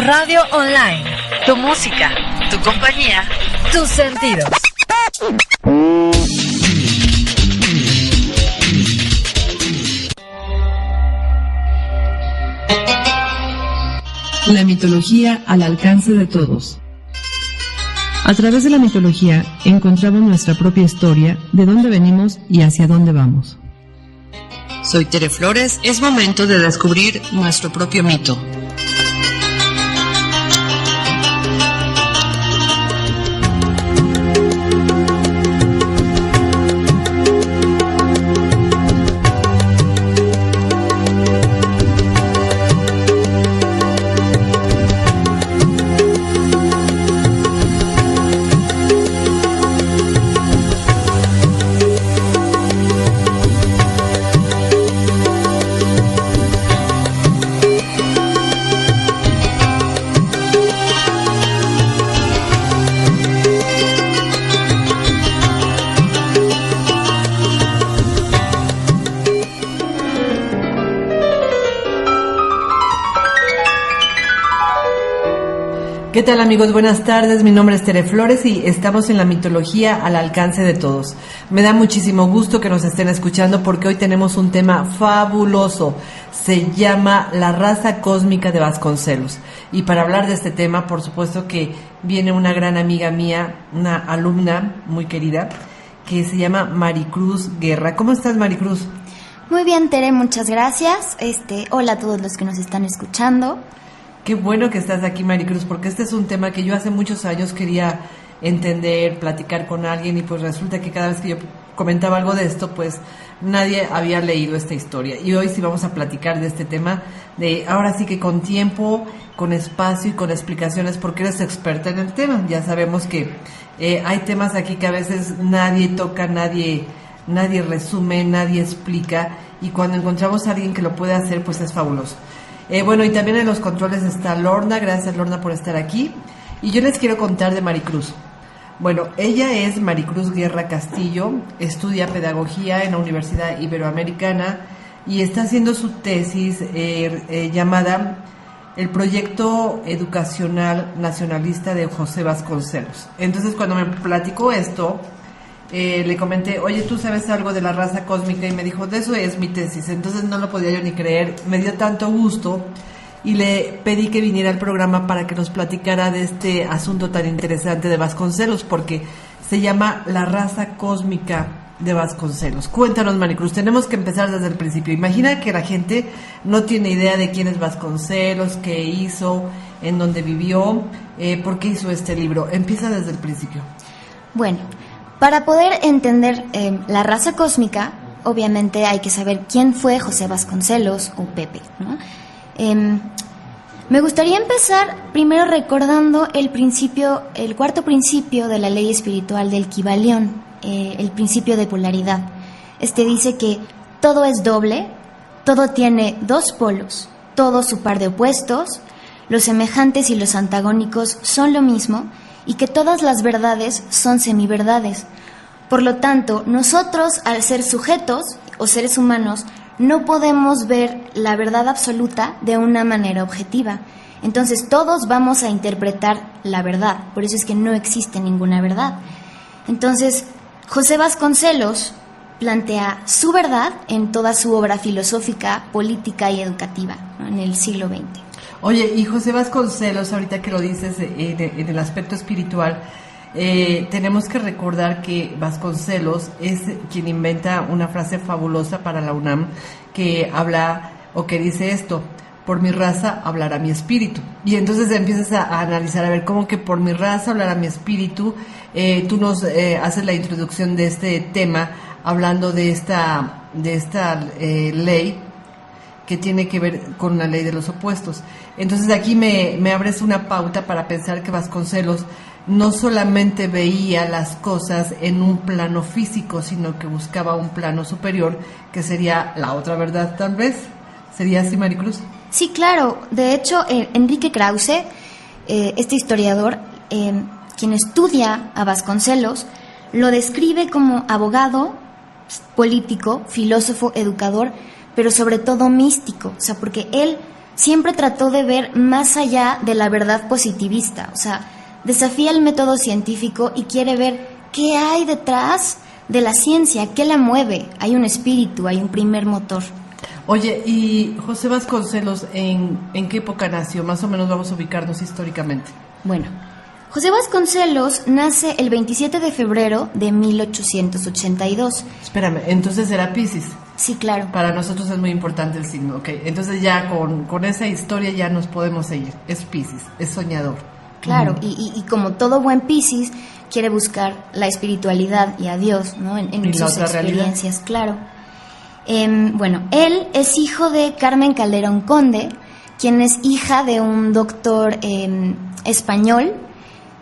radio online. Tu música, tu compañía, tus sentidos. La mitología al alcance de todos. A través de la mitología encontramos nuestra propia historia, de dónde venimos y hacia dónde vamos. Soy Tere Flores, es momento de descubrir nuestro propio mito. ¿Qué tal, amigos? Buenas tardes, mi nombre es Tere Flores y estamos en la mitología al alcance de todos. Me da muchísimo gusto que nos estén escuchando porque hoy tenemos un tema fabuloso. Se llama La raza cósmica de Vasconcelos. Y para hablar de este tema, por supuesto que viene una gran amiga mía, una alumna muy querida, que se llama Maricruz Guerra. ¿Cómo estás, Maricruz? Muy bien, Tere, muchas gracias. Hola a todos los que nos están escuchando. Qué bueno que estás aquí, Maricruz, porque este es un tema que yo hace muchos años quería entender, platicar con alguien, y pues resulta que cada vez que yo comentaba algo de esto, pues nadie había leído esta historia. Y hoy sí vamos a platicar de este tema, ahora sí que con tiempo, con espacio y con explicaciones, porque eres experta en el tema. Ya sabemos que hay temas aquí que a veces nadie toca, nadie resume, nadie explica, y cuando encontramos a alguien que lo puede hacer, pues es fabuloso. Bueno, y también en los controles está Lorna. Gracias, Lorna, por estar aquí. Y yo les quiero contar de Maricruz. Bueno, ella es Maricruz Guerra Castillo, estudia pedagogía en la Universidad Iberoamericana y está haciendo su tesis llamada El Proyecto Educacional Nacionalista de José Vasconcelos. Entonces, cuando me platicó esto, le comenté, oye, ¿tú sabes algo de la raza cósmica? Y me dijo, de eso es mi tesis. Entonces no lo podía yo ni creer, me dio tanto gusto y le pedí que viniera al programa para que nos platicara de este asunto tan interesante de Vasconcelos, porque se llama La raza cósmica de Vasconcelos. Cuéntanos, Maricruz, tenemos que empezar desde el principio. Imagina que la gente no tiene idea de quién es Vasconcelos, qué hizo, en dónde vivió, por qué hizo este libro. Empieza desde el principio. Bueno, para poder entender la raza cósmica, obviamente hay que saber quién fue José Vasconcelos o Pepe, ¿no? Me gustaría empezar primero recordando el cuarto principio de la ley espiritual del Kybalión, el principio de polaridad. Dice que todo es doble, todo tiene dos polos, todo su par de opuestos, los semejantes y los antagónicos son lo mismo, y que todas las verdades son semiverdades. Por lo tanto, nosotros, al ser sujetos o seres humanos, no podemos ver la verdad absoluta de una manera objetiva. Entonces, todos vamos a interpretar la verdad. Por eso es que no existe ninguna verdad. Entonces, José Vasconcelos plantea su verdad en toda su obra filosófica, política y educativa, ¿no? En el siglo XX. Oye, y José Vasconcelos, ahorita que lo dices en el aspecto espiritual, tenemos que recordar que Vasconcelos es quien inventa una frase fabulosa para la UNAM que habla o que dice esto: por mi raza hablará mi espíritu. Y entonces empiezas a analizar, a ver, cómo que por mi raza hablará mi espíritu. Tú nos haces la introducción de este tema hablando de esta ley que tiene que ver con la ley de los opuestos. Entonces aquí me abres una pauta para pensar que Vasconcelos no solamente veía las cosas en un plano físico, sino que buscaba un plano superior, que sería la otra verdad, tal vez. ¿Sería así, Maricruz? Sí, claro. De hecho, Enrique Krause, este historiador, quien estudia a Vasconcelos, lo describe como abogado, político, filósofo, educador, pero sobre todo místico. O sea, porque él siempre trató de ver más allá de la verdad positivista, o sea, desafía el método científico y quiere ver qué hay detrás de la ciencia, qué la mueve. Hay un espíritu, hay un primer motor. Oye, y José Vasconcelos, ¿en qué época nació? Más o menos vamos a ubicarnos históricamente. Bueno, José Vasconcelos nace el 27 de febrero de 1882. Espérame, entonces era Piscis. Sí, claro. Para nosotros es muy importante el signo, ok. Entonces ya con esa historia ya nos podemos seguir. Es Piscis, es soñador. Claro, y como todo buen Piscis, quiere buscar la espiritualidad y a Dios, ¿no? En sus experiencias, claro. Bueno, él es hijo de Carmen Calderón Conde, quien es hija de un doctor español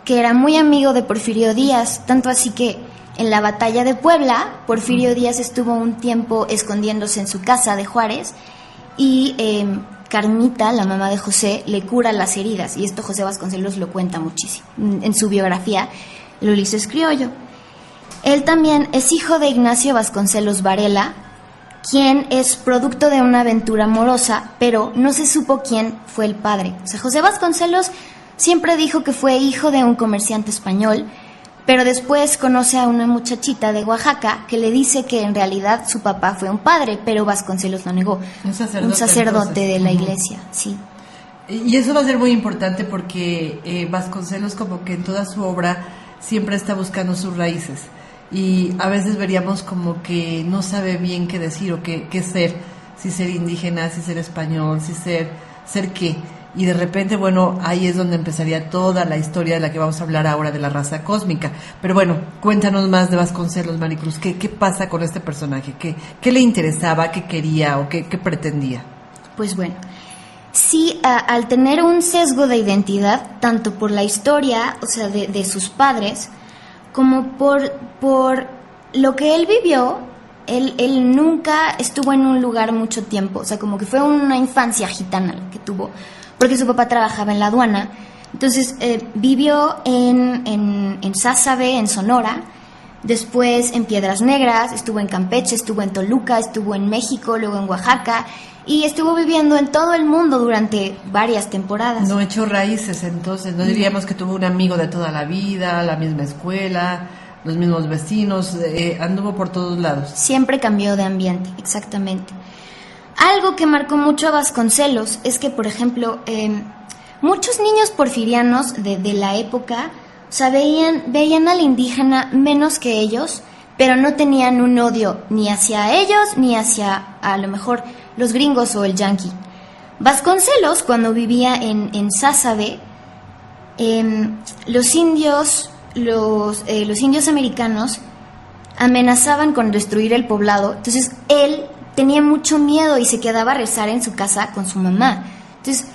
que era muy amigo de Porfirio Díaz, tanto así que en la batalla de Puebla, Porfirio Díaz estuvo un tiempo escondiéndose en su casa de Juárez y Carmita, la mamá de José, le cura las heridas, y esto José Vasconcelos lo cuenta muchísimo en su biografía, el Ulises Criollo. Él también es hijo de Ignacio Vasconcelos Varela, quien es producto de una aventura amorosa, pero no se supo quién fue el padre. O sea, José Vasconcelos siempre dijo que fue hijo de un comerciante español, pero después conoce a una muchachita de Oaxaca que le dice que en realidad su papá fue un padre, pero Vasconcelos lo negó. Un sacerdote de la iglesia, sí. Y eso va a ser muy importante porque Vasconcelos, como que en toda su obra siempre está buscando sus raíces, y a veces veríamos como que no sabe bien qué decir o qué ser, si ser indígena, si ser español, si ser qué. Y de repente, bueno, ahí es donde empezaría toda la historia de la que vamos a hablar ahora, de la raza cósmica. Pero bueno, cuéntanos más de Vasconcelos, Maricruz. ¿Qué pasa con este personaje? ¿Qué le interesaba? ¿Qué quería o qué pretendía? Pues bueno, sí, al tener un sesgo de identidad, tanto por la historia, o sea, de sus padres, como por lo que él vivió, él nunca estuvo en un lugar mucho tiempo. O sea, como que fue una infancia gitana la que tuvo, porque su papá trabajaba en la aduana. Entonces vivió en Sázabe, en Sonora, después en Piedras Negras, estuvo en Campeche, estuvo en Toluca, estuvo en México, luego en Oaxaca, y estuvo viviendo en todo el mundo durante varias temporadas. No echó raíces, entonces, no diríamos que tuvo un amigo de toda la vida, la misma escuela, los mismos vecinos, anduvo por todos lados. Siempre cambió de ambiente, exactamente. Algo que marcó mucho a Vasconcelos es que, por ejemplo, muchos niños porfirianos de la época, o sea, veían al indígena menos que ellos, pero no tenían un odio ni hacia ellos ni hacia, a lo mejor, los gringos o el yanqui. Vasconcelos, cuando vivía en Sázabe, los indios americanos amenazaban con destruir el poblado. Entonces él tenía mucho miedo y se quedaba a rezar en su casa con su mamá. Entonces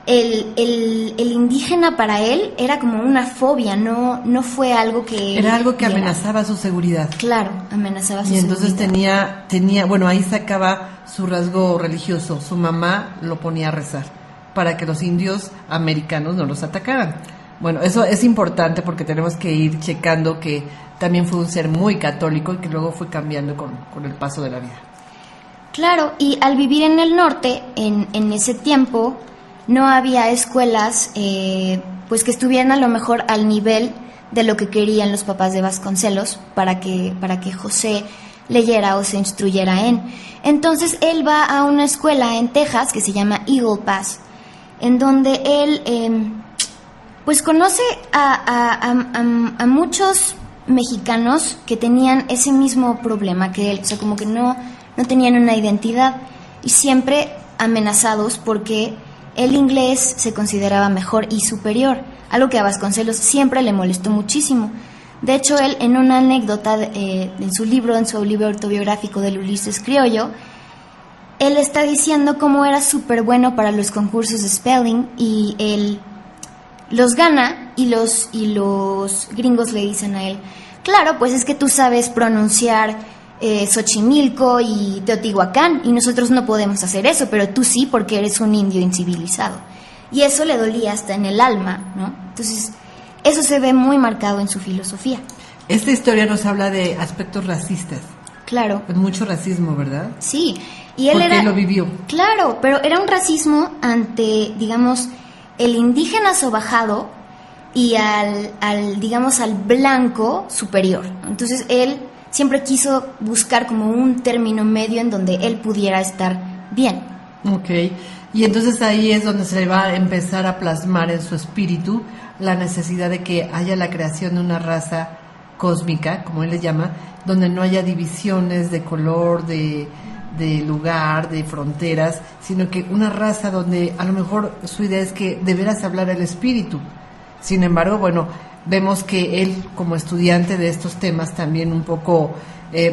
el indígena para él era como una fobia, no fue algo que... Era algo que amenazaba su seguridad. Claro, amenazaba su seguridad. Y entonces tenía, bueno, ahí sacaba su rasgo religioso. Su mamá lo ponía a rezar para que los indios americanos no los atacaran. Bueno, eso es importante porque tenemos que ir checando que también fue un ser muy católico y que luego fue cambiando con el paso de la vida. Claro, y al vivir en el norte, en ese tiempo, no había escuelas pues que estuvieran a lo mejor al nivel de lo que querían los papás de Vasconcelos para que José leyera o se instruyera en. Entonces él va a una escuela en Texas que se llama Eagle Pass, en donde él pues conoce a muchos mexicanos que tenían ese mismo problema que él, o sea, como que no tenían una identidad y siempre amenazados porque el inglés se consideraba mejor y superior, algo que a Vasconcelos siempre le molestó muchísimo. De hecho, él en una anécdota en su libro autobiográfico del Ulises Criollo, él está diciendo cómo era súper bueno para los concursos de spelling y él los gana y los gringos le dicen a él, claro, pues es que tú sabes pronunciar Xochimilco y Teotihuacán y nosotros no podemos hacer eso, pero tú sí porque eres un indio incivilizado. Y eso le dolía hasta en el alma, ¿no? Entonces, eso se ve muy marcado en su filosofía. Esta historia nos habla de aspectos racistas. Claro. Mucho racismo, ¿verdad? Sí, Y él porque lo vivió. Claro, pero era un racismo ante, digamos, el indígena sobajado y digamos, al blanco superior. Entonces él siempre quiso buscar como un término medio en donde él pudiera estar bien. Ok, y entonces ahí es donde se va a empezar a plasmar en su espíritu la necesidad de que haya la creación de una raza cósmica, como él le llama, donde no haya divisiones de color, de lugar, de fronteras, sino que una raza donde a lo mejor su idea es que de veras hablar el espíritu. Sin embargo, bueno, vemos que él como estudiante de estos temas también un poco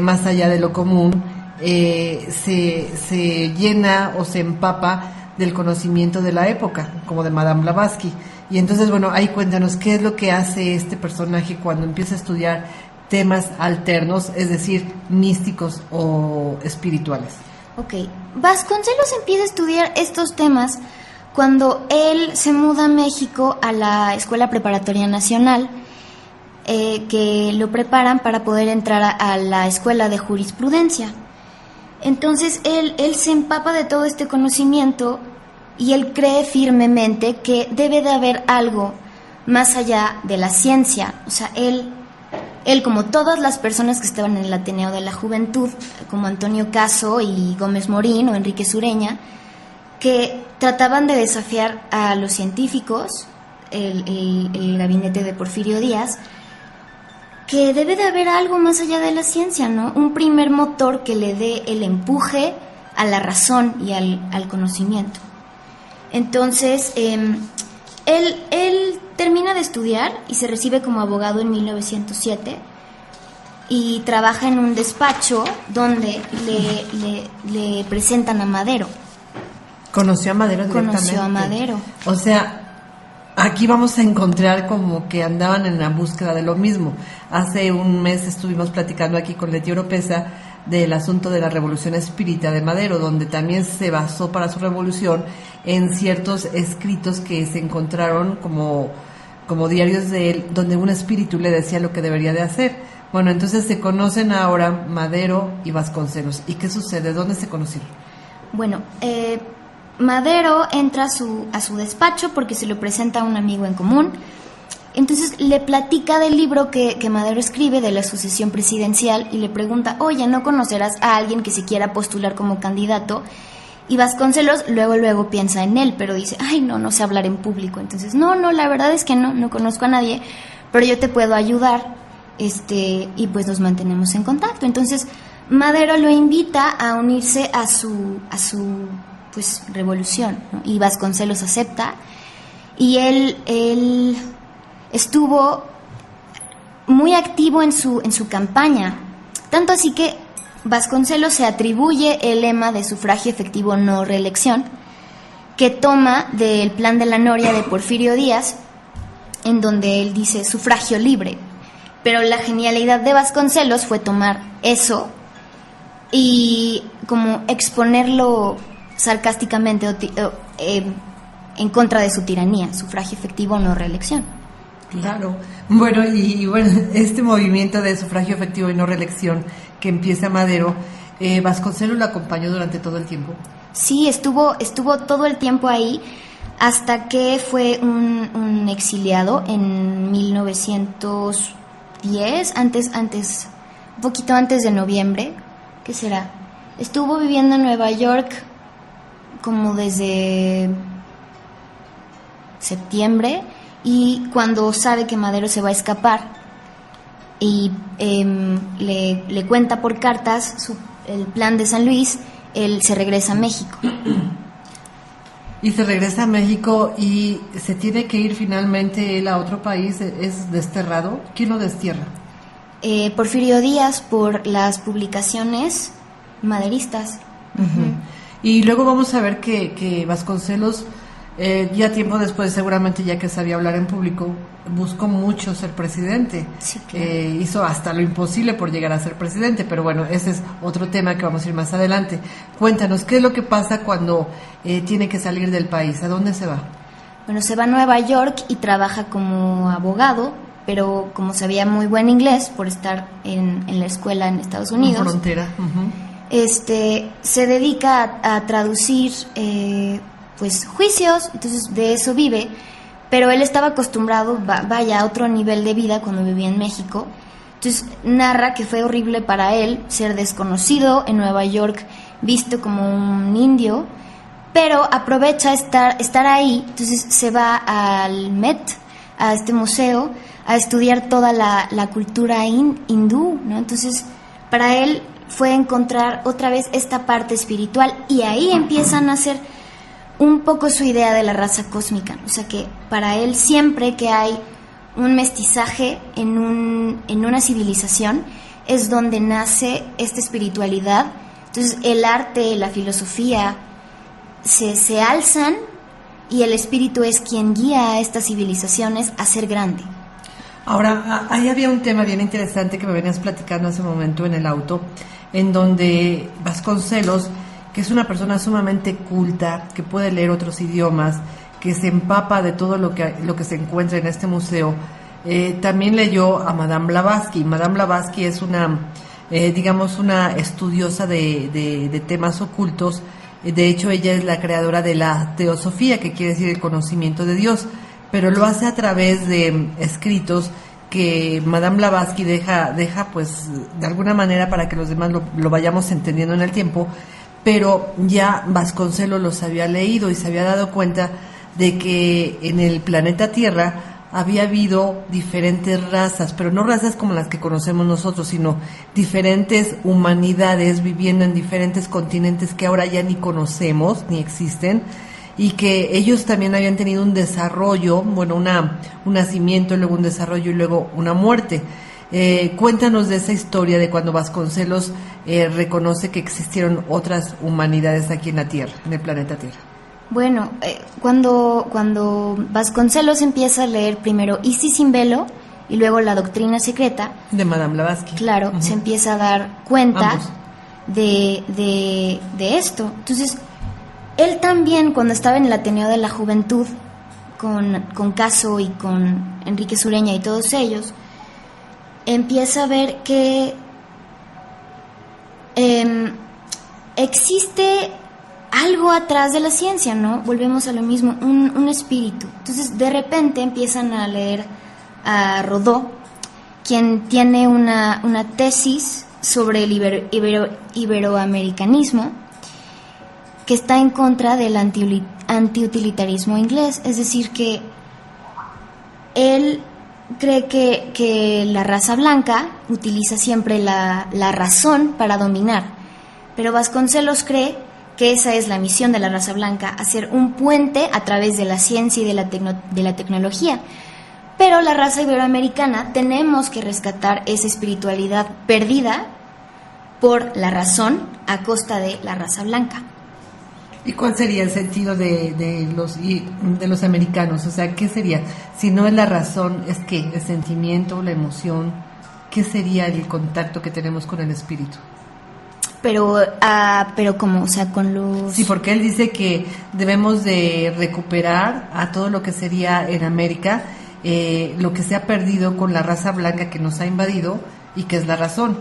más allá de lo común, se llena o se empapa del conocimiento de la época, como de Madame Blavatsky. Y entonces, bueno, ahí cuéntanos qué es lo que hace este personaje cuando empieza a estudiar temas alternos, es decir, místicos o espirituales. Ok, Vasconcelos empieza a estudiar estos temas cuando él se muda a México a la Escuela Preparatoria Nacional, que lo preparan para poder entrar a la Escuela de Jurisprudencia. Entonces él se empapa de todo este conocimiento y él cree firmemente que debe de haber algo más allá de la ciencia. O sea, él como todas las personas que estaban en el Ateneo de la Juventud, como Antonio Caso y Gómez Morín o Enrique Sureña, que trataban de desafiar a los científicos, el gabinete de Porfirio Díaz, que debe de haber algo más allá de la ciencia, ¿no? Un primer motor que le dé el empuje a la razón y al conocimiento. Entonces, él termina de estudiar y se recibe como abogado en 1907 y trabaja en un despacho donde le presentan a Madero. ¿Conoció a Madero directamente? Conoció a Madero. O sea, aquí vamos a encontrar como que andaban en la búsqueda de lo mismo. Hace un mes estuvimos platicando aquí con Leti Oropesa del asunto de la revolución espírita de Madero, donde también se basó para su revolución en ciertos escritos que se encontraron como diarios de él, donde un espíritu le decía lo que debería de hacer. Bueno, entonces se conocen ahora Madero y Vasconcelos. ¿Y qué sucede? ¿Dónde se conocieron? Bueno, Madero entra a su despacho porque se lo presenta a un amigo en común. Entonces le platica del libro que Madero escribe de la sucesión presidencial y le pregunta, oye, ¿no conocerás a alguien que se quiera postular como candidato? Y Vasconcelos luego piensa en él, pero dice, ay, no sé hablar en público. Entonces, no, la verdad es que no conozco a nadie, pero yo te puedo ayudar, y pues nos mantenemos en contacto. Entonces, Madero lo invita a unirse a su pues revolución, ¿no? Y Vasconcelos acepta, y él estuvo muy activo en su campaña, tanto así que Vasconcelos se atribuye el lema de sufragio efectivo no reelección, que toma del plan de la Noria de Porfirio Díaz, en donde él dice sufragio libre. Pero la genialidad de Vasconcelos fue tomar eso y como exponerlo sarcásticamente en contra de su tiranía, sufragio efectivo no reelección. Claro. Bueno, y bueno, este movimiento de sufragio efectivo y no reelección que empieza Madero, ¿Vasconcelos lo acompañó durante todo el tiempo? Sí, estuvo todo el tiempo ahí hasta que fue un exiliado en 1910, un poquito antes de noviembre. ¿Qué será? Estuvo viviendo en Nueva York como desde septiembre, y cuando sabe que Madero se va a escapar y le cuenta por cartas el plan de San Luis, él se regresa a México. Y se regresa a México y se tiene que ir finalmente él a otro país, ¿es desterrado? ¿Quién lo destierra? Porfirio Díaz, por las publicaciones maderistas. Uh-huh. Y luego vamos a ver que Vasconcelos, ya tiempo después, seguramente ya que sabía hablar en público, buscó mucho ser presidente. Sí, claro. Hizo hasta lo imposible por llegar a ser presidente, pero bueno, ese es otro tema que vamos a ir más adelante. Cuéntanos, ¿qué es lo que pasa cuando tiene que salir del país? ¿A dónde se va? Bueno, se va a Nueva York y trabaja como abogado, pero como sabía muy buen inglés por estar en la escuela en Estados Unidos, frontera. Uh-huh. se dedica a traducir pues juicios, entonces de eso vive, pero él estaba acostumbrado, vaya, a otro nivel de vida cuando vivía en México. Entonces narra que fue horrible para él ser desconocido en Nueva York, visto como un indio, pero aprovecha estar ahí, entonces se va al Met, a este museo, a estudiar toda la cultura hindú, ¿no? Entonces para él fue encontrar otra vez esta parte espiritual, y ahí empieza a nacer un poco su idea de la raza cósmica. O sea que para él, siempre que hay un mestizaje en una civilización, es donde nace esta espiritualidad. Entonces el arte, la filosofía se alzan, y el espíritu es quien guía a estas civilizaciones a ser grande. Ahora, ahí había un tema bien interesante que me venías platicando hace un momento en el auto, en donde Vasconcelos, que es una persona sumamente culta, que puede leer otros idiomas, que se empapa de todo lo que se encuentra en este museo, también leyó a Madame Blavatsky. Madame Blavatsky es una estudiosa de temas ocultos. De hecho, ella es la creadora de la teosofía, que quiere decir el conocimiento de Dios, pero lo hace a través de escritos que Madame Blavatsky deja pues de alguna manera para que los demás lo vayamos entendiendo en el tiempo. Pero ya Vasconcelos los había leído y se había dado cuenta de que en el planeta Tierra había habido diferentes razas, pero no razas como las que conocemos nosotros, sino diferentes humanidades viviendo en diferentes continentes que ahora ya ni conocemos, ni existen, y que ellos también habían tenido un desarrollo, bueno, un nacimiento, luego un desarrollo y luego una muerte. Cuéntanos de esa historia de cuando Vasconcelos reconoce que existieron otras humanidades aquí en la Tierra, en el planeta Tierra. Bueno, cuando Vasconcelos empieza a leer primero Isis sin velo y luego La doctrina secreta de Madame Blavatsky, claro, se empieza a dar cuenta de esto. Entonces, él también, cuando estaba en el Ateneo de la Juventud con Caso y con Enrique Sureña y todos ellos, empieza a ver que existe algo atrás de la ciencia, ¿no? Volvemos a lo mismo, un espíritu. Entonces, de repente empiezan a leer a Rodó, quien tiene una tesis sobre el iberoamericanismo, que está en contra del antiutilitarismo inglés. Es decir, que él cree que la raza blanca utiliza siempre la razón para dominar, pero Vasconcelos cree que esa es la misión de la raza blanca, hacer un puente a través de la ciencia y de la tecnología. Pero la raza iberoamericana tenemos que rescatar esa espiritualidad perdida por la razón a costa de la raza blanca. ¿Y cuál sería el sentido de los americanos? O sea, ¿qué sería? Si no es la razón, ¿es qué? ¿El sentimiento, la emoción? ¿Qué sería el contacto que tenemos con el espíritu? Pero ¿cómo? O sea, con los... Sí, porque él dice que debemos de recuperar a todo lo que sería en América, lo que se ha perdido con la raza blanca que nos ha invadido y que es la razón.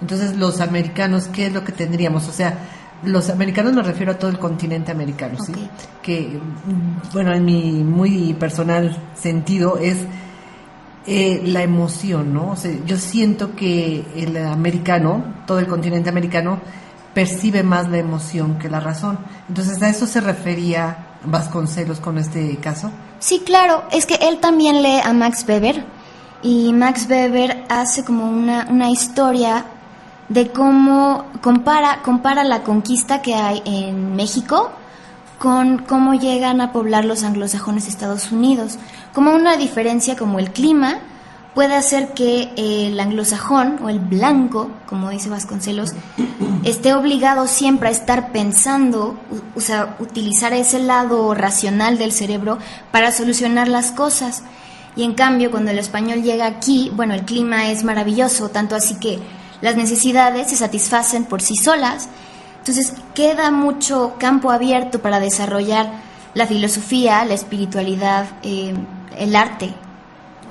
Entonces, los americanos, ¿qué es lo que tendríamos? O sea, los americanos, me refiero a todo el continente americano, ¿sí? Okay. Que, bueno, en mi muy personal sentido es la emoción, ¿no? O sea, yo siento que el americano, todo el continente americano, percibe más la emoción que la razón. Entonces, ¿a eso se refería Vasconcelos con este caso? Sí, claro, es que él también lee a Max Weber, y Max Weber hace como una historia de cómo compara la conquista que hay en México con cómo llegan a poblar los anglosajones de Estados Unidos. Como una diferencia como el clima puede hacer que el anglosajón o el blanco, como dice Vasconcelos, esté obligado siempre a estar pensando, o sea, utilizar ese lado racional del cerebro para solucionar las cosas. Y en cambio, cuando el español llega aquí, bueno, el clima es maravilloso, tanto así que las necesidades se satisfacen por sí solas. Entonces queda mucho campo abierto para desarrollar la filosofía, la espiritualidad, el arte.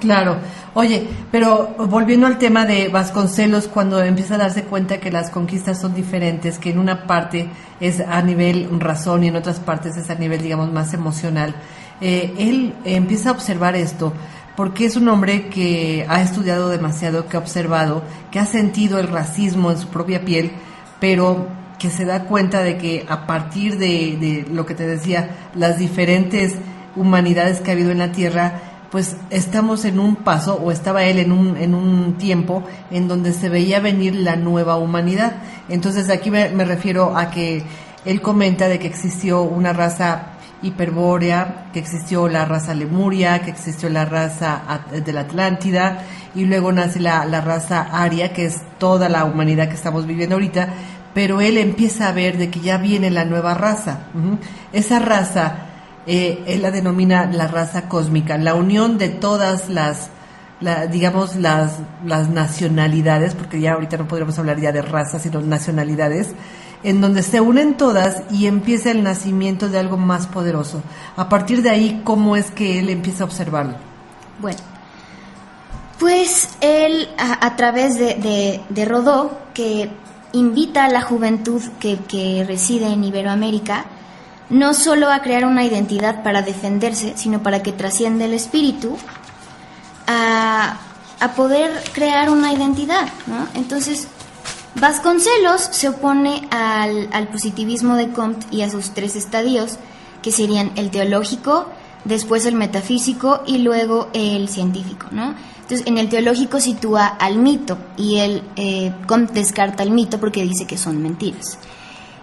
Claro. Oye, pero volviendo al tema de Vasconcelos, cuando empieza a darse cuenta que las conquistas son diferentes, que en una parte es a nivel razón y en otras partes es a nivel, digamos, más emocional, él empieza a observar esto, porque es un hombre que ha estudiado demasiado, que ha observado, que ha sentido el racismo en su propia piel, pero que se da cuenta de que a partir de lo que te decía, las diferentes humanidades que ha habido en la Tierra, pues estamos en un paso, o estaba él en un tiempo en donde se veía venir la nueva humanidad. Entonces aquí me refiero a que él comenta de que existió una raza hiperbórea, que existió la raza lemuria, que existió la raza de la Atlántida, y luego nace la raza aria, que es toda la humanidad que estamos viviendo ahorita, pero él empieza a ver de que ya viene la nueva raza. Esa raza, él la denomina la raza cósmica, la unión de todas las nacionalidades, porque ya ahorita no podríamos hablar ya de razas, sino nacionalidades, en donde se unen todas y empieza el nacimiento de algo más poderoso. A partir de ahí, ¿cómo es que él empieza a observarlo? Bueno, pues él, a través de Rodó, que invita a la juventud que reside en Iberoamérica, no solo a crear una identidad para defenderse, sino para que trascienda el espíritu, a poder crear una identidad, ¿no? Entonces, Vasconcelos se opone al positivismo de Comte y a sus tres estadios, que serían el teológico, después el metafísico y luego el científico, ¿no? Entonces, en el teológico sitúa al mito y Comte descarta el mito porque dice que son mentiras.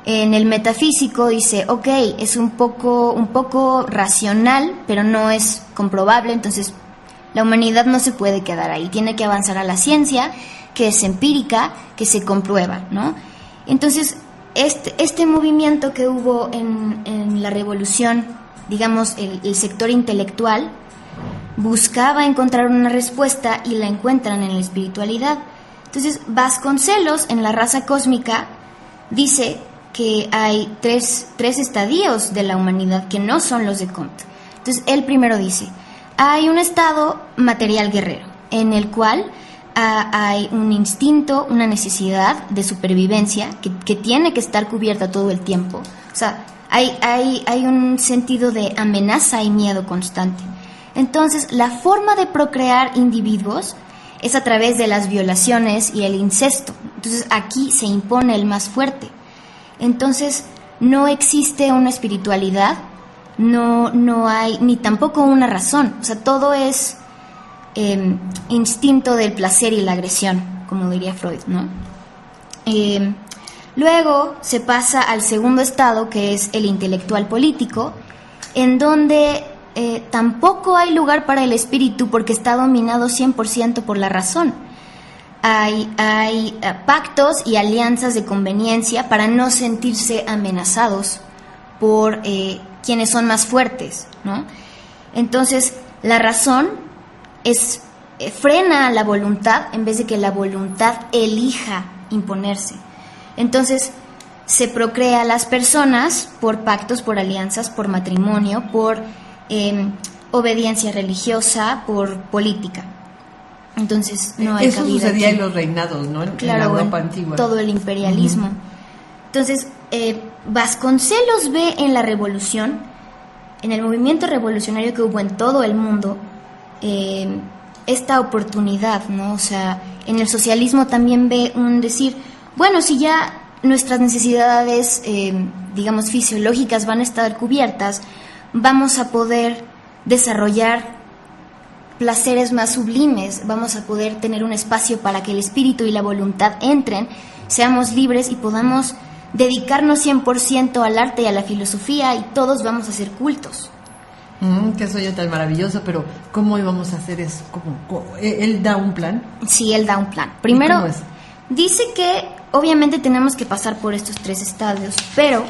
En el metafísico dice, ok, es un poco racional, pero no es comprobable, entonces la humanidad no se puede quedar ahí, tiene que avanzar a la ciencia, que es empírica, que se comprueba, ¿no? Entonces, este movimiento que hubo en la revolución, digamos, el sector intelectual, buscaba encontrar una respuesta y la encuentran en la espiritualidad. Entonces, Vasconcelos, en La raza cósmica, dice que hay tres estadios de la humanidad que no son los de Comte. Entonces, él primero dice, hay un estado material guerrero, en el cual hay un instinto, una necesidad de supervivencia que tiene que estar cubierta todo el tiempo. O sea, hay un sentido de amenaza y miedo constante. Entonces, la forma de procrear individuos es a través de las violaciones y el incesto. Entonces, aquí se impone el más fuerte. Entonces, no existe una espiritualidad, no hay ni tampoco una razón. O sea, todo es instinto del placer y la agresión, como diría Freud, ¿no? Luego se pasa al segundo estado, que es el intelectual político, en donde tampoco hay lugar para el espíritu porque está dominado 100% por la razón. Hay pactos y alianzas de conveniencia para no sentirse amenazados por quienes son más fuertes, ¿no? Entonces, la razón frena a la voluntad en vez de que la voluntad elija imponerse. Entonces, se procrea a las personas por pactos, por alianzas, por matrimonio, por obediencia religiosa, por política. Entonces, no hay eso cabida sucedía aquí. En los reinados, ¿no? Claro, en la Europa antigua. Todo el imperialismo. Entonces, Vasconcelos ve en la revolución, en el movimiento revolucionario que hubo en todo el mundo, esta oportunidad, ¿no? O sea, en el socialismo también ve un decir, bueno, si ya nuestras necesidades, digamos, fisiológicas van a estar cubiertas, vamos a poder desarrollar placeres más sublimes, vamos a poder tener un espacio para que el espíritu y la voluntad entren, seamos libres y podamos dedicarnos 100% al arte y a la filosofía y todos vamos a ser cultos. Qué sueño tan maravilloso, pero ¿cómo íbamos a hacer eso? ¿Él da un plan? Sí, él da un plan. Primero, ¿cómo es? Dice que obviamente tenemos que pasar por estos tres estadios, pero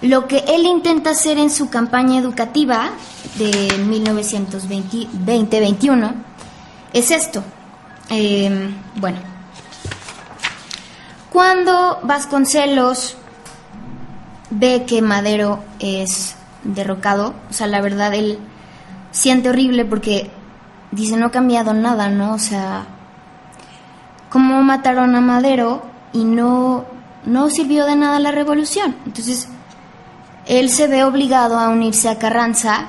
lo que él intenta hacer en su campaña educativa de 1920-21 es esto. Bueno, cuando Vasconcelos ve que Madero es derrocado, o sea, la verdad él siente horrible porque dice, no ha cambiado nada, ¿no? O sea, cómo mataron a Madero y no sirvió de nada la revolución. Entonces, él se ve obligado a unirse a Carranza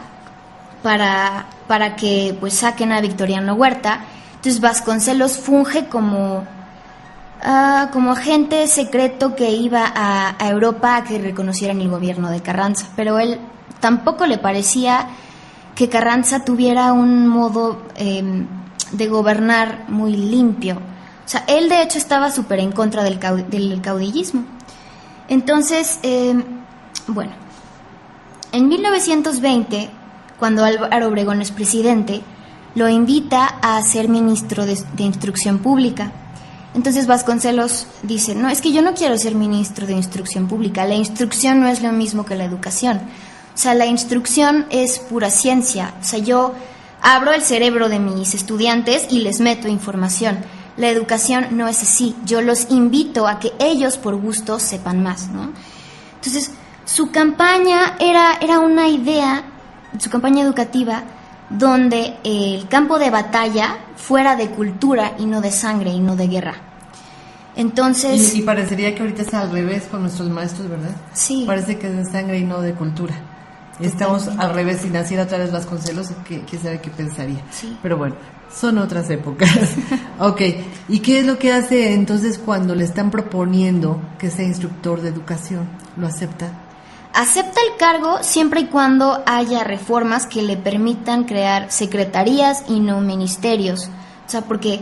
para que pues saquen a Victoriano Huerta. Entonces Vasconcelos funge como agente secreto que iba a Europa a que reconocieran el gobierno de Carranza, pero él tampoco le parecía que Carranza tuviera un modo de gobernar muy limpio. O sea, él de hecho estaba súper en contra del caudillismo. Entonces, bueno, en 1920, cuando Álvaro Obregón es presidente, lo invita a ser ministro de Instrucción Pública. Entonces Vasconcelos dice, no, es que yo no quiero ser ministro de Instrucción Pública, la instrucción no es lo mismo que la educación. O sea, la instrucción es pura ciencia. O sea, yo abro el cerebro de mis estudiantes y les meto información. La educación no es así. Yo los invito a que ellos por gusto sepan más, ¿no? Entonces, su campaña era una idea, su campaña educativa, donde el campo de batalla fuera de cultura y no de sangre y no de guerra. Entonces... Y parecería que ahorita es al revés con nuestros maestros, ¿verdad? Sí. Parece que es de sangre y no de cultura. Estamos al revés. Si naciera otra vez Vasconcelos, quién sabe qué pensaría. Sí. Pero bueno, son otras épocas. Ok, ¿y qué es lo que hace entonces cuando le están proponiendo que sea instructor de educación? ¿Lo acepta? Acepta el cargo siempre y cuando haya reformas que le permitan crear secretarías y no ministerios. O sea, porque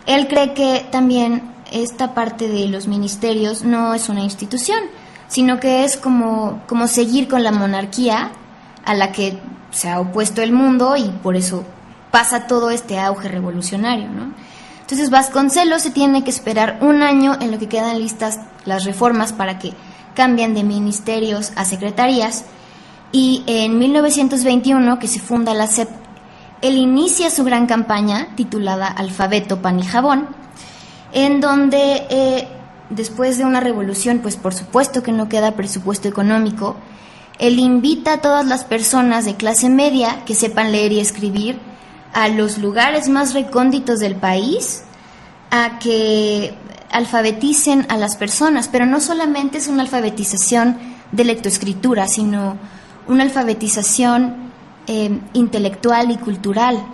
él cree que también esta parte de los ministerios no es una institución, sino que es como seguir con la monarquía a la que se ha opuesto el mundo y por eso pasa todo este auge revolucionario, ¿no? Entonces Vasconcelos se tiene que esperar un año en lo que quedan listas las reformas para que cambien de ministerios a secretarías, y en 1921, que se funda la SEP, él inicia su gran campaña titulada Alfabeto, Pan y Jabón, en donde después de una revolución, pues por supuesto que no queda presupuesto económico, él invita a todas las personas de clase media que sepan leer y escribir a los lugares más recónditos del país a que alfabeticen a las personas, pero no solamente es una alfabetización de lectoescritura, sino una alfabetización intelectual y cultural.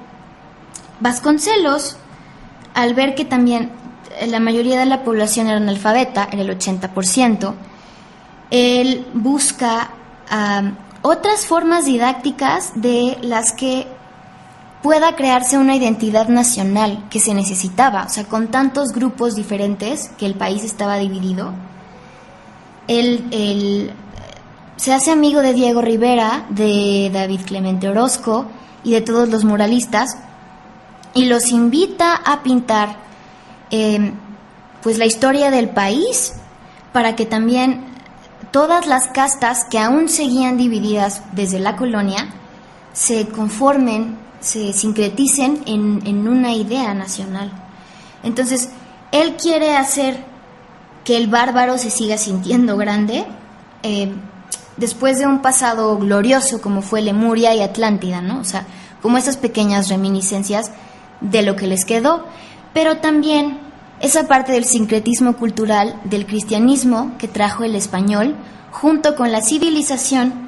Vasconcelos, al ver que también la mayoría de la población era analfabeta, era el 80%, él busca otras formas didácticas de las que pueda crearse una identidad nacional que se necesitaba. O sea, con tantos grupos diferentes que el país estaba dividido, él se hace amigo de Diego Rivera, de David Clemente Orozco y de todos los muralistas, y los invita a pintar pues la historia del país, para que también todas las castas que aún seguían divididas desde la colonia se conformen, se sincreticen en una idea nacional. Entonces, él quiere hacer que el bárbaro se siga sintiendo grande, después de un pasado glorioso como fue Lemuria y Atlántida, ¿no? O sea, como esas pequeñas reminiscencias de lo que les quedó, pero también esa parte del sincretismo cultural del cristianismo que trajo el español, junto con la civilización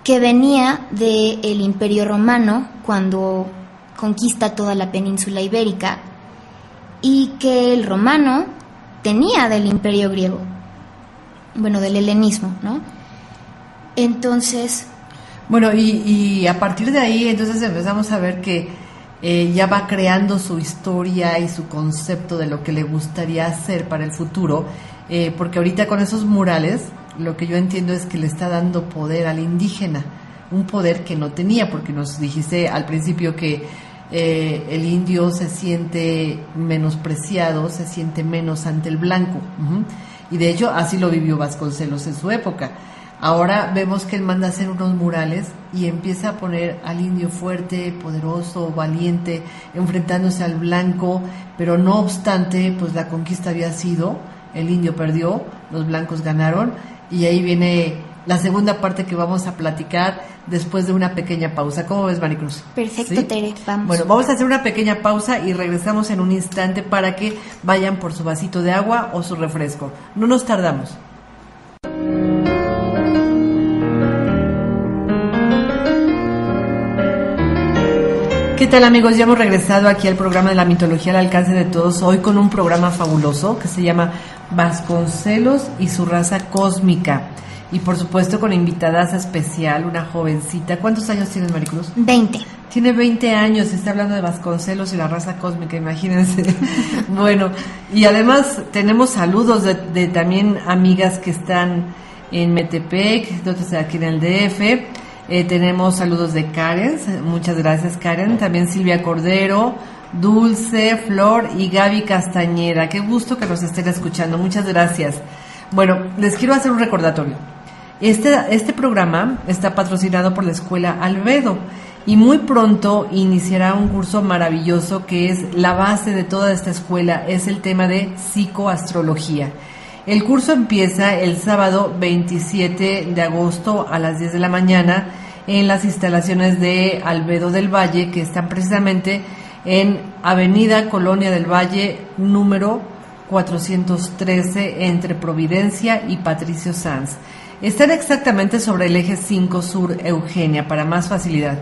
que venía del Imperio Romano cuando conquista toda la península ibérica, y que el romano tenía del Imperio griego, bueno, del helenismo, ¿no? Entonces... Bueno, y a partir de ahí entonces empezamos a ver que ya va creando su historia y su concepto de lo que le gustaría hacer para el futuro, porque ahorita con esos murales lo que yo entiendo es que le está dando poder al indígena, un poder que no tenía, porque nos dijiste al principio que el indio se siente menospreciado, se siente menos ante el blanco, y de hecho así lo vivió Vasconcelos en su época. Ahora vemos que él manda a hacer unos murales y empieza a poner al indio fuerte, poderoso, valiente, enfrentándose al blanco, pero no obstante, pues la conquista había sido, el indio perdió, los blancos ganaron, y ahí viene la segunda parte que vamos a platicar después de una pequeña pausa. ¿Cómo ves, Maricruz? Perfecto, ¿Sí? Tere, vamos. Bueno, vamos a hacer una pequeña pausa y regresamos en un instante para que vayan por su vasito de agua o su refresco. No nos tardamos. ¿Qué tal, amigos? Ya hemos regresado aquí al programa de la mitología al alcance de todos, hoy con un programa fabuloso que se llama Vasconcelos y su raza cósmica, y por supuesto con invitadas especial, una jovencita. ¿Cuántos años tienes, Maricruz? 20. Tiene 20 años, está hablando de Vasconcelos y la raza cósmica, imagínense. Bueno, y además tenemos saludos de también amigas que están en Metepec, otras aquí en el DF. Tenemos saludos de Karen, muchas gracias, Karen. También Silvia Cordero, Dulce, Flor y Gaby Castañeda. Qué gusto que nos estén escuchando, muchas gracias. Bueno, les quiero hacer un recordatorio. Este programa está patrocinado por la Escuela Albedo y muy pronto iniciará un curso maravilloso que es la base de toda esta escuela, es el tema de psicoastrología. El curso empieza el sábado 27 de agosto a las 10 de la mañana en las instalaciones de Albedo del Valle, que están precisamente en Avenida Colonia del Valle, número 413, entre Providencia y Patricio Sanz. Están exactamente sobre el eje 5 Sur Eugenia, para más facilidad.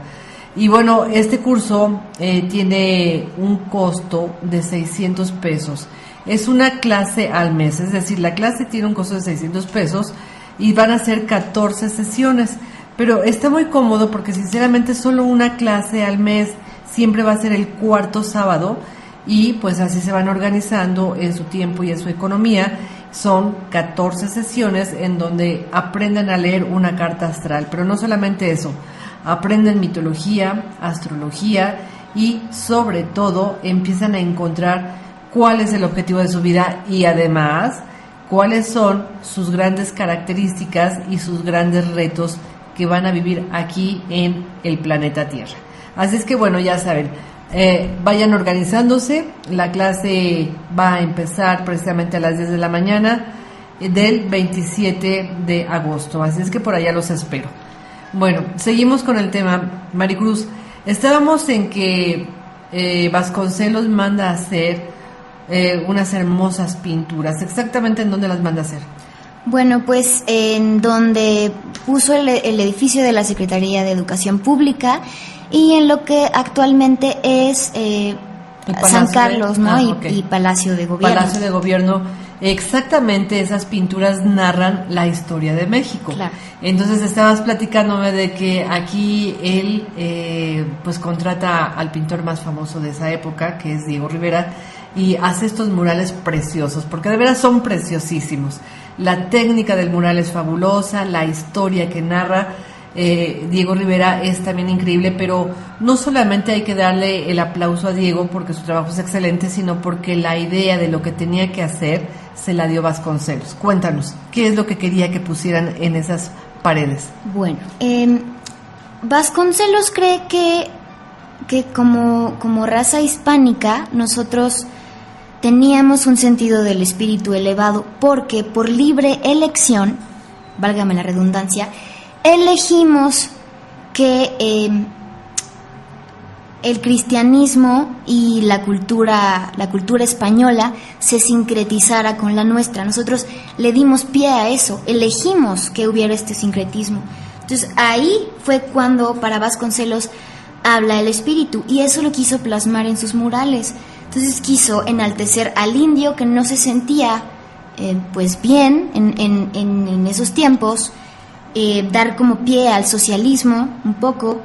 Y bueno, este curso tiene un costo de 600 pesos. Es una clase al mes, es decir, la clase tiene un costo de 600 pesos y van a ser 14 sesiones, pero está muy cómodo porque sinceramente solo una clase al mes siempre va a ser el cuarto sábado y pues así se van organizando en su tiempo y en su economía. Son 14 sesiones en donde aprenden a leer una carta astral, pero no solamente eso, aprenden mitología, astrología y sobre todo empiezan a encontrar cuál es el objetivo de su vida y además cuáles son sus grandes características y sus grandes retos que van a vivir aquí en el planeta Tierra. Así es que bueno, ya saben, vayan organizándose. La clase va a empezar precisamente a las 10 de la mañana del 27 de agosto, así es que por allá los espero. Bueno, seguimos con el tema, Maricruz. Estábamos en que Vasconcelos manda a hacer unas hermosas pinturas. ¿Exactamente en dónde las manda a hacer? Bueno, pues en donde puso el edificio de la Secretaría de Educación Pública y en lo que actualmente es San Carlos, ¿no? Okay. Y Palacio de Gobierno. Palacio de Gobierno. Exactamente, esas pinturas narran la historia de México. Claro. Entonces estabas platicándome de que aquí él pues contrata al pintor más famoso de esa época, que es Diego Rivera, y hace estos murales preciosos, porque de veras son preciosísimos. La técnica del mural es fabulosa, la historia que narra Diego Rivera es también increíble, pero no solamente hay que darle el aplauso a Diego porque su trabajo es excelente, sino porque la idea de lo que tenía que hacer se la dio Vasconcelos. Cuéntanos, ¿qué es lo que quería que pusieran en esas paredes? Bueno, Vasconcelos cree que como raza hispánica nosotros teníamos un sentido del espíritu elevado porque por libre elección, válgame la redundancia, elegimos que el cristianismo y la cultura española se sincretizara con la nuestra. Nosotros le dimos pie a eso, elegimos que hubiera este sincretismo. Entonces ahí fue cuando para Vasconcelos habla el espíritu y eso lo quiso plasmar en sus murales. Entonces quiso enaltecer al indio que no se sentía pues bien en esos tiempos, dar como pie al socialismo un poco.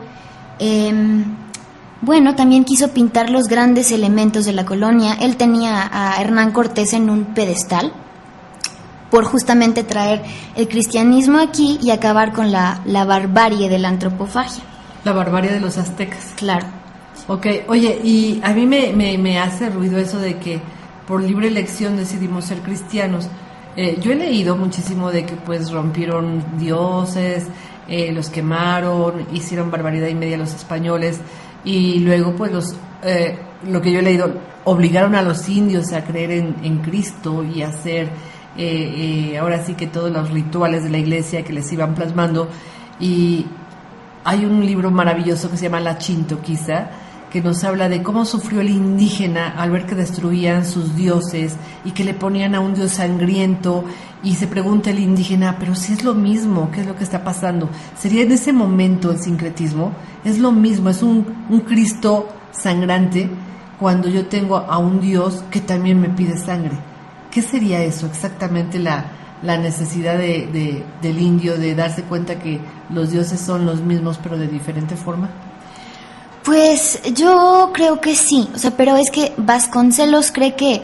Bueno, también quiso pintar los grandes elementos de la colonia. Él tenía a Hernán Cortés en un pedestal por justamente traer el cristianismo aquí y acabar con la barbarie de la antropofagia. La barbarie de los aztecas. Claro. Ok, oye, y a mí me hace ruido eso de que por libre elección decidimos ser cristianos. Yo he leído muchísimo de que pues rompieron dioses, los quemaron, hicieron barbaridad y media los españoles y luego pues lo que yo he leído, obligaron a los indios a creer en Cristo y a hacer ahora sí que todos los rituales de la iglesia que les iban plasmando y hay un libro maravilloso que se llama La Chintoquiza, que nos habla de cómo sufrió el indígena al ver que destruían sus dioses y que le ponían a un dios sangriento, y se pregunta el indígena, pero si es lo mismo, ¿qué es lo que está pasando? ¿Sería en ese momento el sincretismo? Es lo mismo, es un Cristo sangrante cuando yo tengo a un dios que también me pide sangre. ¿Qué sería eso exactamente, la necesidad del indio de darse cuenta que los dioses son los mismos pero de diferente forma? Pues yo creo que sí, o sea, pero es que Vasconcelos cree que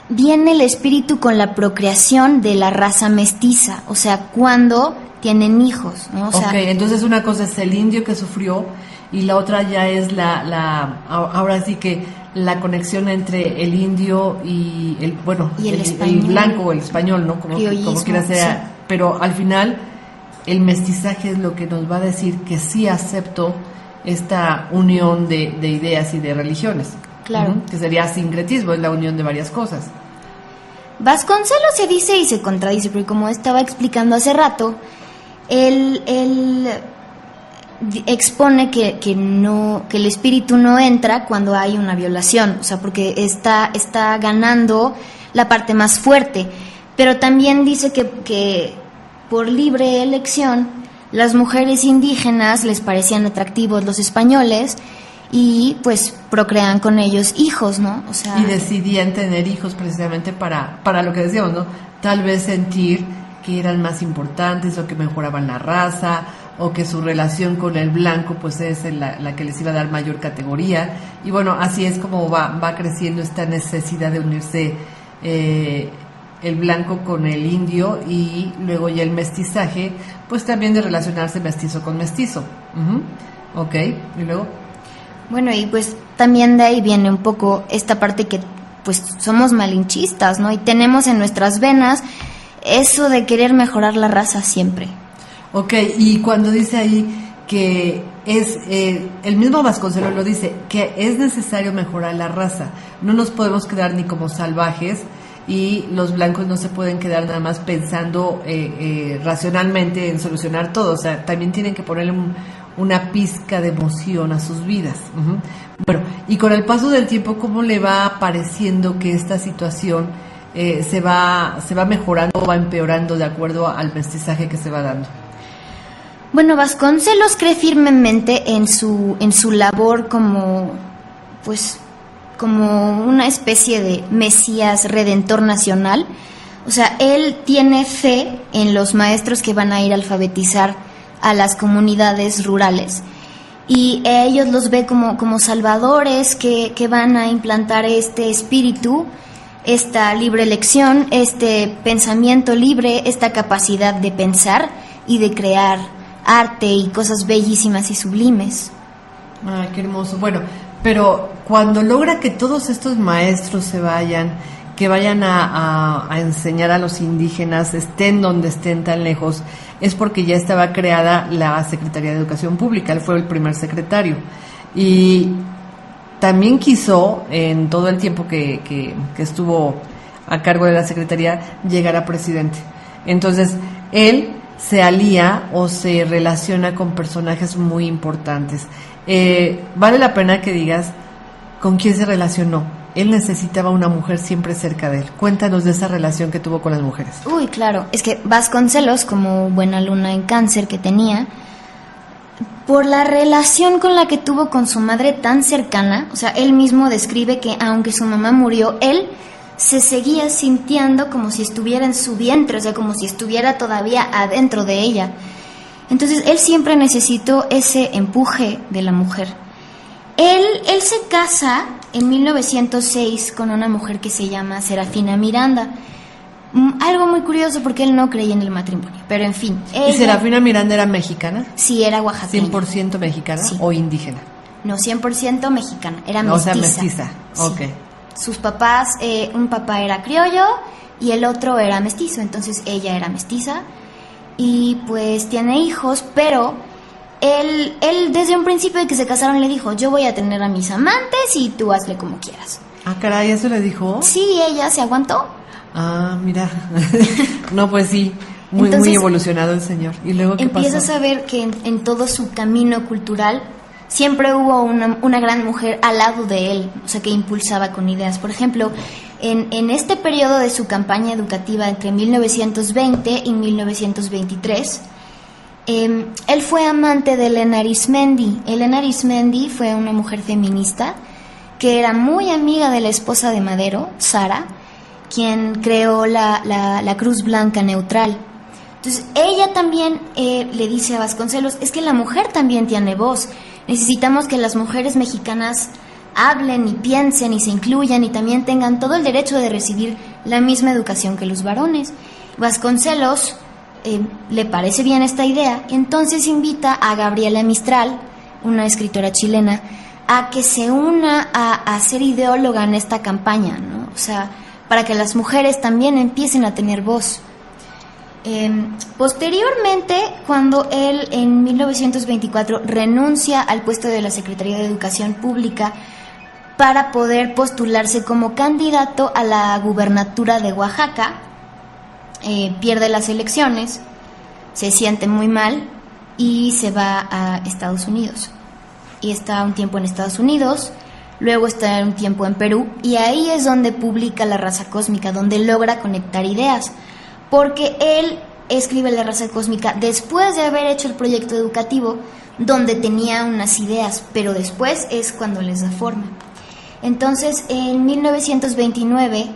viene el espíritu con la procreación de la raza mestiza, o sea, cuando tienen hijos, ¿no? O sea, entonces una cosa es el indio que sufrió y la otra ya es ahora sí que la conexión entre el indio y el blanco o el español, ¿no? Como quiera sea, sí. Pero al final el mestizaje es lo que nos va a decir que sí acepto esta unión de ideas y de religiones. Claro. Que sería sincretismo, es la unión de varias cosas. Vasconcelos se dice y se contradice, porque como estaba explicando hace rato, él expone que el espíritu no entra cuando hay una violación, o sea, porque está ganando la parte más fuerte, pero también dice que por libre elección las mujeres indígenas les parecían atractivos los españoles y pues procrean con ellos hijos, ¿no? O sea, y decidían tener hijos precisamente para lo que decíamos, ¿no? Tal vez sentir que eran más importantes o que mejoraban la raza o que su relación con el blanco pues es la que les iba a dar mayor categoría. Y bueno, así es como va creciendo esta necesidad de unirse el blanco con el indio, y luego ya el mestizaje, pues también de relacionarse mestizo con mestizo. Ok, y luego... Bueno, y pues también de ahí viene un poco esta parte que pues somos malinchistas, ¿no? Y tenemos en nuestras venas eso de querer mejorar la raza siempre. Ok, y cuando dice ahí que es, el mismo Vasconcelos lo dice, que es necesario mejorar la raza, no nos podemos quedar ni como salvajes, y los blancos no se pueden quedar nada más pensando racionalmente en solucionar todo, o sea, también tienen que ponerle una pizca de emoción a sus vidas. Bueno, y con el paso del tiempo, ¿cómo le va pareciendo que esta situación se va mejorando o va empeorando de acuerdo al mestizaje que se va dando? Bueno, Vasconcelos cree firmemente en su labor como una especie de Mesías redentor nacional. O sea, él tiene fe en los maestros que van a ir a alfabetizar a las comunidades rurales, y ellos los ve como salvadores que van a implantar este espíritu, esta libre elección, este pensamiento libre, esta capacidad de pensar y de crear arte y cosas bellísimas y sublimes. Ay, qué hermoso. Bueno, pero cuando logra que todos estos maestros se vayan, que vayan a enseñar a los indígenas, estén donde estén tan lejos, es porque ya estaba creada la Secretaría de Educación Pública. Él fue el primer secretario, y también quiso, en todo el tiempo que estuvo a cargo de la Secretaría, llegar a presidente. Entonces, él se alía o se relaciona con personajes muy importantes. Vale la pena que digas con quién se relacionó. Él necesitaba una mujer siempre cerca de él. Cuéntanos de esa relación que tuvo con las mujeres. Uy, claro, es que Vasconcelos, como buena luna en Cáncer que tenía, por la relación con la que tuvo con su madre tan cercana, o sea, él mismo describe que aunque su mamá murió, él se seguía sintiendo como si estuviera en su vientre, o sea, como si estuviera todavía adentro de ella. Entonces, él siempre necesitó ese empuje de la mujer. Él se casa en 1906 con una mujer que se llama Serafina Miranda. Algo muy curioso porque él no creía en el matrimonio, pero en fin. ¿Y Serafina Miranda era mexicana? Sí, era oaxaqueña. ¿100% mexicana? Sí. ¿O indígena? No, 100% mexicana, era mestiza. O sea, mestiza, sí. Ok. Sus papás, un papá era criollo y el otro era mestizo, entonces ella era mestiza y pues tiene hijos, pero él desde un principio de que se casaron le dijo, yo voy a tener a mis amantes y tú hazle como quieras. Ah, caray, ¿eso le dijo? Sí, ella se aguantó. Ah, mira. No, pues sí. Entonces, muy evolucionado el señor. ¿Y luego qué pasó? Empiezas a ver que en todo su camino cultural siempre hubo una gran mujer al lado de él, o sea, que impulsaba con ideas. Por ejemplo, en este periodo de su campaña educativa entre 1920 y 1923, él fue amante de Elena Arizmendi. Elena Arizmendi fue una mujer feminista que era muy amiga de la esposa de Madero, Sara, quien creó la Cruz Blanca Neutral. Entonces, ella también le dice a Vasconcelos, es que la mujer también tiene voz. Necesitamos que las mujeres mexicanas hablen y piensen y se incluyan y también tengan todo el derecho de recibir la misma educación que los varones. Vasconcelos le parece bien esta idea, entonces invita a Gabriela Mistral, una escritora chilena, a que se una a ser ideóloga en esta campaña, ¿no? O sea, para que las mujeres también empiecen a tener voz. Posteriormente, cuando él en 1924 renuncia al puesto de la Secretaría de Educación Pública para poder postularse como candidato a la gubernatura de Oaxaca, pierde las elecciones, se siente muy mal y se va a Estados Unidos. Y está un tiempo en Estados Unidos, luego está un tiempo en Perú, y ahí es donde publica La Raza Cósmica, donde logra conectar ideas, porque él escribe La Raza Cósmica después de haber hecho el proyecto educativo, donde tenía unas ideas, pero después es cuando les da forma. Entonces, en 1929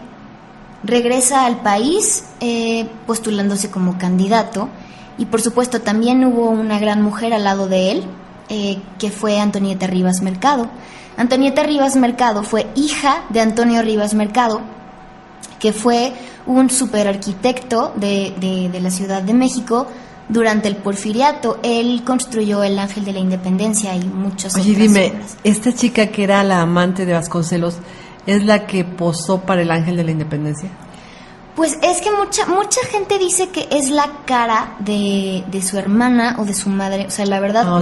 regresa al país postulándose como candidato, y por supuesto también hubo una gran mujer al lado de él, que fue Antonieta Rivas Mercado. Antonieta Rivas Mercado fue hija de Antonio Rivas Mercado, que fue un superarquitecto de la Ciudad de México durante el Porfiriato. Él construyó el Ángel de la Independencia y muchas otras obras. ¿Esta chica que era la amante de Vasconcelos es la que posó para el Ángel de la Independencia? Pues es que mucha gente dice que es la cara de su hermana o de su madre. O sea, la verdad no,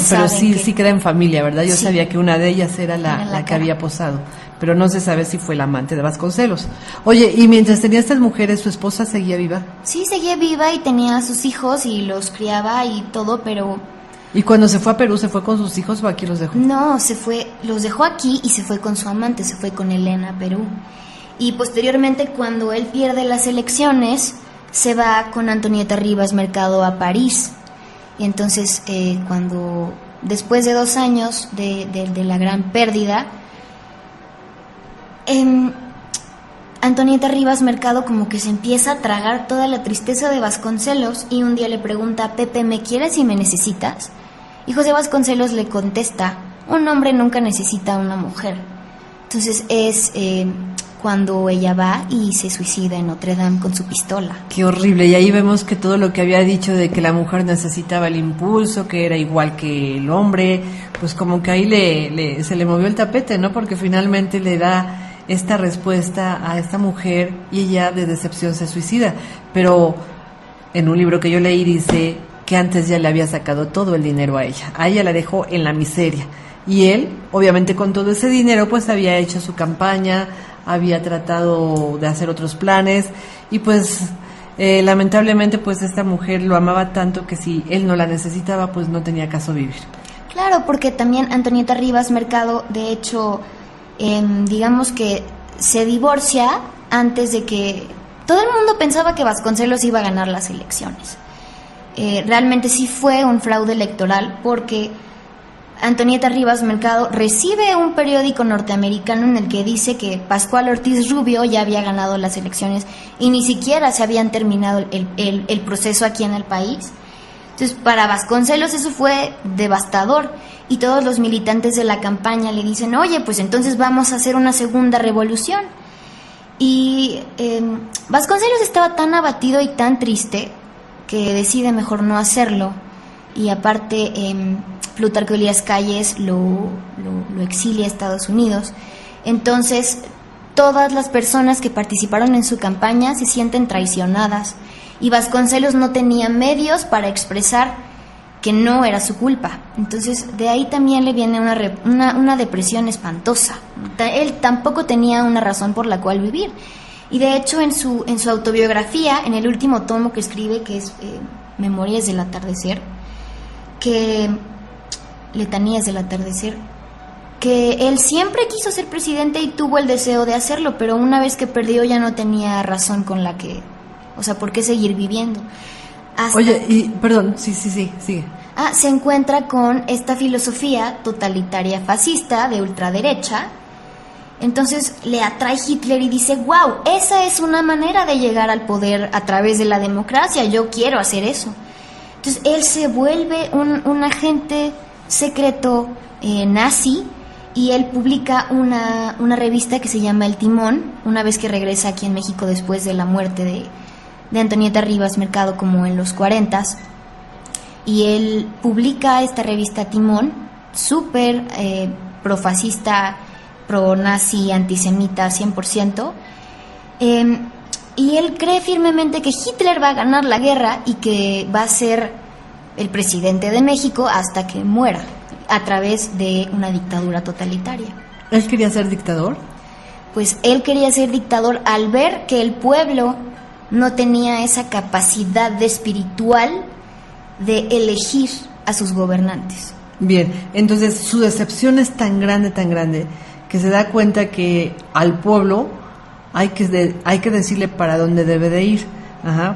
pero sí queda en familia, ¿verdad? Yo sabía que una de ellas era la que había posado, pero no se sabe si fue la amante de Vasconcelos. Oye, y mientras tenía estas mujeres, ¿su esposa seguía viva? Sí, seguía viva y tenía a sus hijos y los criaba y todo, pero... ¿Y cuando se fue a Perú, se fue con sus hijos o aquí los dejó? No, los dejó aquí y se fue con su amante, se fue con Elena a Perú. Y posteriormente, cuando él pierde las elecciones, se va con Antonieta Rivas Mercado a París. Y entonces, después de 2 años de la gran pérdida, Antonieta Rivas Mercado como que se empieza a tragar toda la tristeza de Vasconcelos, y un día le pregunta: Pepe, ¿me quieres y me necesitas? Y José Vasconcelos le contesta: un hombre nunca necesita a una mujer. Entonces es cuando ella va y se suicida en Notre Dame con su pistola. Qué horrible. Y ahí vemos que todo lo que había dicho de que la mujer necesitaba el impulso, que era igual que el hombre, pues como que ahí se le movió el tapete, ¿no? Porque finalmente le da esta respuesta a esta mujer y ella de decepción se suicida. Pero en un libro que yo leí dice que antes ya le había sacado todo el dinero a ella la dejó en la miseria. Y él, obviamente con todo ese dinero, pues había hecho su campaña, había tratado de hacer otros planes, y pues lamentablemente pues esta mujer lo amaba tanto que si él no la necesitaba, pues no tenía caso vivir. Claro, porque también Antonieta Rivas Mercado, de hecho, digamos que se divorcia antes de que... Todo el mundo pensaba que Vasconcelos iba a ganar las elecciones. Realmente sí fue un fraude electoral, porque Antonieta Rivas Mercado recibe un periódico norteamericano en el que dice que Pascual Ortiz Rubio ya había ganado las elecciones y ni siquiera se habían terminado el proceso aquí en el país. Entonces, para Vasconcelos eso fue devastador, y todos los militantes de la campaña le dicen: oye, pues entonces vamos a hacer una segunda revolución. Y Vasconcelos estaba tan abatido y tan triste que decide mejor no hacerlo, y aparte Plutarco Elías Calles lo exilia a Estados Unidos. Entonces todas las personas que participaron en su campaña se sienten traicionadas, y Vasconcelos no tenía medios para expresar que no era su culpa. Entonces de ahí también le viene una depresión espantosa. Él tampoco tenía una razón por la cual vivir, Y de hecho en su autobiografía, en el último tomo que escribe, que es Memorias del Atardecer, Letanías del Atardecer, que él siempre quiso ser presidente y tuvo el deseo de hacerlo, pero una vez que perdió ya no tenía razón con la que, o sea, ¿por qué seguir viviendo? Oye, y perdón, sí, sigue. Se encuentra con esta filosofía totalitaria fascista de ultraderecha. Entonces le atrae Hitler y dice, wow, esa es una manera de llegar al poder a través de la democracia, yo quiero hacer eso. Entonces él se vuelve un agente secreto nazi, y él publica una revista que se llama El Timón, una vez que regresa aquí en México después de la muerte de Antonieta Rivas Mercado, como en los 40s. Y él publica esta revista Timón, súper profascista, pro-nazi, antisemita 100%, y él cree firmemente que Hitler va a ganar la guerra y que va a ser el presidente de México hasta que muera, a través de una dictadura totalitaria. ¿Él quería ser dictador? Pues él quería ser dictador al ver que el pueblo no tenía esa capacidad espiritual de elegir a sus gobernantes. Bien, entonces su decepción es tan grande, que se da cuenta que al pueblo hay que decirle para dónde debe de ir.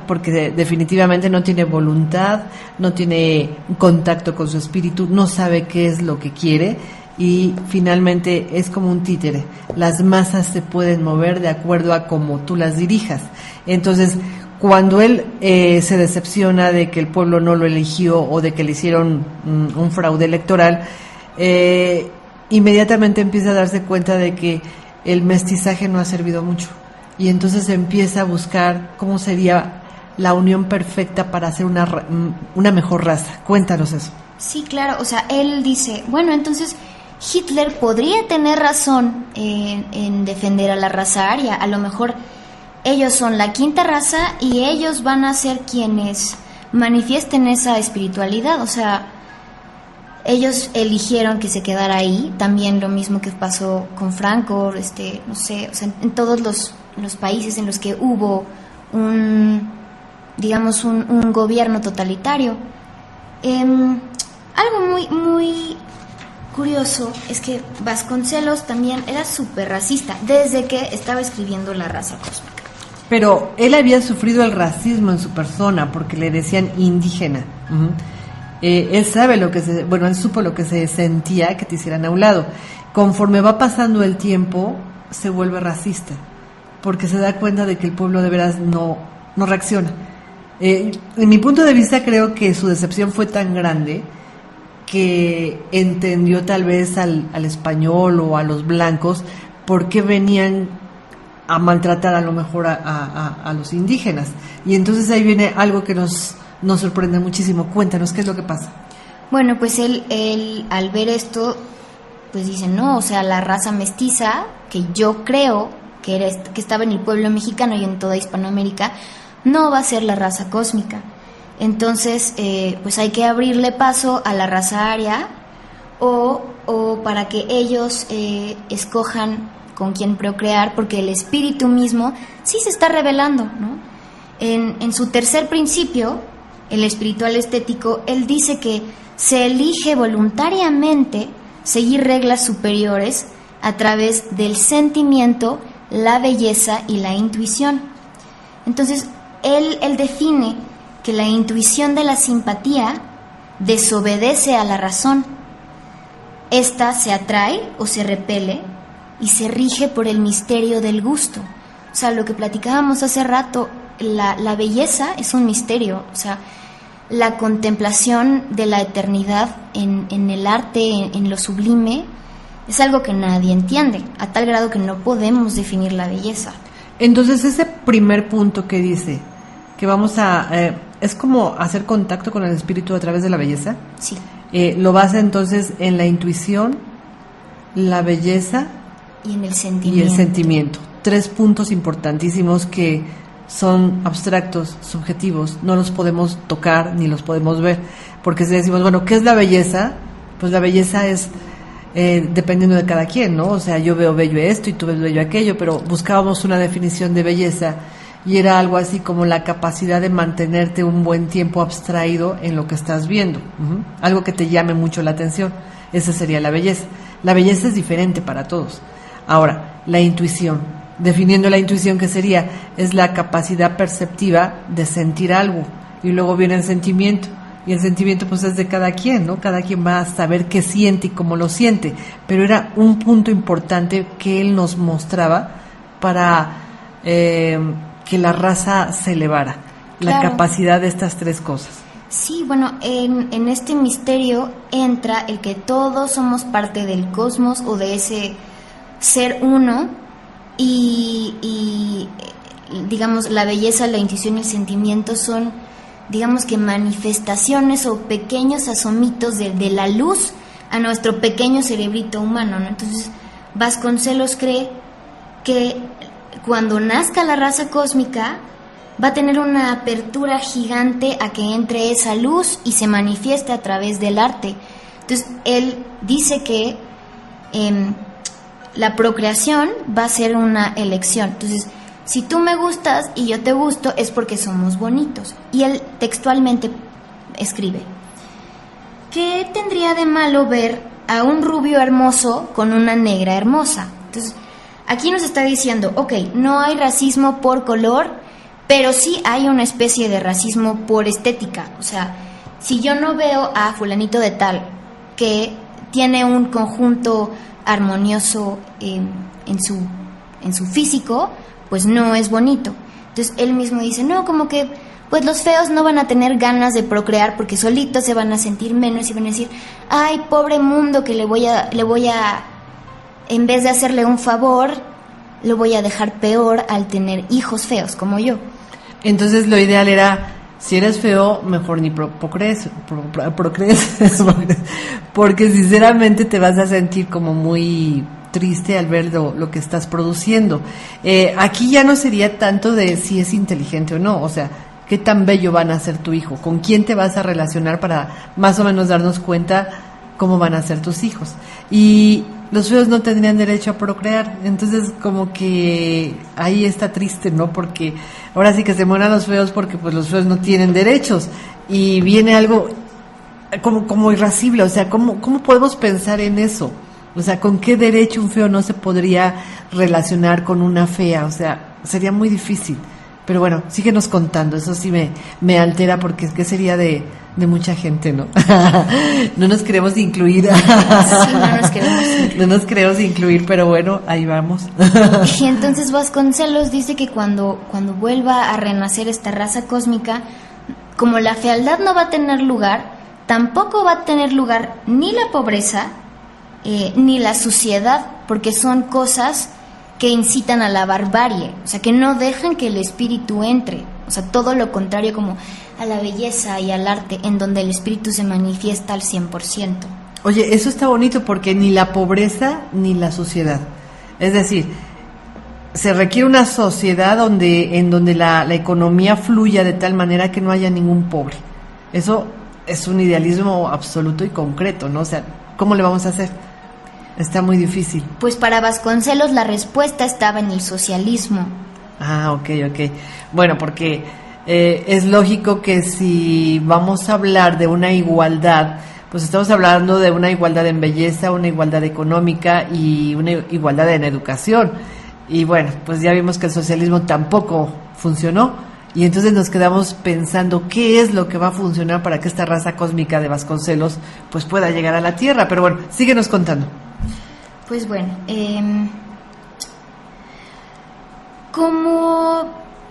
Porque definitivamente no tiene voluntad, no tiene contacto con su espíritu, no sabe qué es lo que quiere, y finalmente es como un títere. Las masas se pueden mover de acuerdo a cómo tú las dirijas. Entonces, cuando él se decepciona de que el pueblo no lo eligió o de que le hicieron un fraude electoral, inmediatamente empieza a darse cuenta de que el mestizaje no ha servido mucho. Y entonces empieza a buscar cómo sería la unión perfecta para hacer una mejor raza. Cuéntanos eso. Sí, claro, o sea, él dice, bueno, entonces Hitler podría tener razón en defender a la raza aria. A lo mejor ellos son la quinta raza y ellos van a ser quienes manifiesten esa espiritualidad. O sea, ellos eligieron que se quedara ahí. También lo mismo que pasó con Franco, no sé, o sea, en todos los países en los que hubo un gobierno totalitario. Algo muy, muy curioso es que Vasconcelos también era súper racista desde que estaba escribiendo La raza cósmica. Pero él había sufrido el racismo en su persona porque le decían indígena. Él sabe él supo lo que se sentía que te hicieran a un lado. Conforme va pasando el tiempo, se vuelve racista, porque se da cuenta de que el pueblo de veras no reacciona. En mi punto de vista, creo que su decepción fue tan grande que entendió tal vez al español o a los blancos por qué venían a maltratar a lo mejor a los indígenas. Y entonces ahí viene algo que nos sorprende muchísimo. Cuéntanos, ¿qué es lo que pasa? Bueno, pues él al ver esto, pues dice, no, o sea, la raza mestiza, que yo creo que estaba en el pueblo mexicano y en toda Hispanoamérica, no va a ser la raza cósmica. Entonces, pues hay que abrirle paso a la raza aria o para que ellos escojan con quién procrear, porque el espíritu mismo sí se está revelando, ¿no? En su tercer principio, el espiritual estético, él dice que se elige voluntariamente seguir reglas superiores a través del sentimiento, la belleza y la intuición. Entonces, él define que la intuición de la simpatía desobedece a la razón. Esta se atrae o se repele y se rige por el misterio del gusto. O sea, lo que platicábamos hace rato, la belleza es un misterio. O sea, la contemplación de la eternidad en el arte, en lo sublime, es algo que nadie entiende, a tal grado que no podemos definir la belleza. Entonces, ese primer punto que dice, que vamos a... ¿es como hacer contacto con el espíritu a través de la belleza? Sí. Lo basa entonces en la intuición, la belleza y en el sentimiento. Y el sentimiento. 3 puntos importantísimos que son abstractos, subjetivos, no los podemos tocar ni los podemos ver, porque si decimos, bueno, ¿qué es la belleza? Pues la belleza es dependiendo de cada quien, ¿no? O sea, yo veo bello esto y tú ves bello aquello, pero buscábamos una definición de belleza y era algo así como la capacidad de mantenerte un buen tiempo abstraído en lo que estás viendo, algo que te llame mucho la atención. Esa sería la belleza. La belleza es diferente para todos. Ahora, la intuición. Definiendo la intuición, ¿qué sería? Es la capacidad perceptiva de sentir algo y luego viene el sentimiento. Y el sentimiento pues es de cada quien, ¿no? Cada quien va a saber qué siente y cómo lo siente. Pero era un punto importante que él nos mostraba para que la raza se elevara. Claro. La capacidad de estas tres cosas. Sí, bueno, en este misterio entra el que todos somos parte del cosmos o de ese ser uno y digamos, la belleza, la intuición y el sentimiento son, digamos que manifestaciones o pequeños asomitos de la luz a nuestro pequeño cerebrito humano, ¿no? Entonces, Vasconcelos cree que cuando nazca la raza cósmica va a tener una apertura gigante a que entre esa luz y se manifieste a través del arte. Entonces, él dice que la procreación va a ser una elección. Entonces, si tú me gustas y yo te gusto, es porque somos bonitos. Y él textualmente escribe: ¿qué tendría de malo ver a un rubio hermoso con una negra hermosa? Entonces, aquí nos está diciendo, ok, no hay racismo por color, pero sí hay una especie de racismo por estética. O sea, si yo no veo a fulanito de tal que tiene un conjunto armonioso en su físico, pues no es bonito. Entonces él mismo dice, no, como que pues los feos no van a tener ganas de procrear porque solitos se van a sentir menos y van a decir, ay, pobre mundo, que le voy a en vez de hacerle un favor, lo voy a dejar peor al tener hijos feos como yo. Entonces lo ideal era, si eres feo, mejor ni procrees, porque sinceramente te vas a sentir como muy triste al ver lo que estás produciendo. Aquí ya no sería tanto de si es inteligente o no, o sea, qué tan bello van a ser tu hijo, con quién te vas a relacionar para más o menos darnos cuenta cómo van a ser tus hijos. Y los feos no tendrían derecho a procrear, entonces como que ahí está triste, ¿no? Porque ahora sí que se mueran los feos porque pues los feos no tienen derechos y viene algo como irascible, o sea, ¿cómo podemos pensar en eso? O sea, ¿con qué derecho un feo no se podría relacionar con una fea? O sea, sería muy difícil. Pero bueno, síguenos contando, eso sí me altera porque es que sería de mucha gente, ¿no? No nos queremos incluir. Sí, no nos queremos incluir. No nos queremos incluir, pero bueno, ahí vamos. Y entonces Vasconcelos dice que cuando vuelva a renacer esta raza cósmica, como la fealdad no va a tener lugar, tampoco va a tener lugar ni la pobreza, ni la suciedad, porque son cosas que incitan a la barbarie, o sea, que no dejan que el espíritu entre, o sea, todo lo contrario como a la belleza y al arte, en donde el espíritu se manifiesta al 100%. Oye, eso está bonito porque ni la pobreza ni la suciedad, es decir, se requiere una sociedad en donde la economía fluya de tal manera que no haya ningún pobre. Eso es un idealismo absoluto y concreto, ¿no? O sea, ¿cómo le vamos a hacer? Está muy difícil. Pues para Vasconcelos la respuesta estaba en el socialismo. Ah, ok. Bueno, porque es lógico que si vamos a hablar de una igualdad, pues estamos hablando de una igualdad en belleza, una igualdad económica y una igualdad en educación. Y bueno, pues ya vimos que el socialismo tampoco funcionó. Y entonces nos quedamos pensando qué es lo que va a funcionar para que esta raza cósmica de Vasconcelos pues pueda llegar a la Tierra. Pero bueno, síguenos contando. Pues bueno, como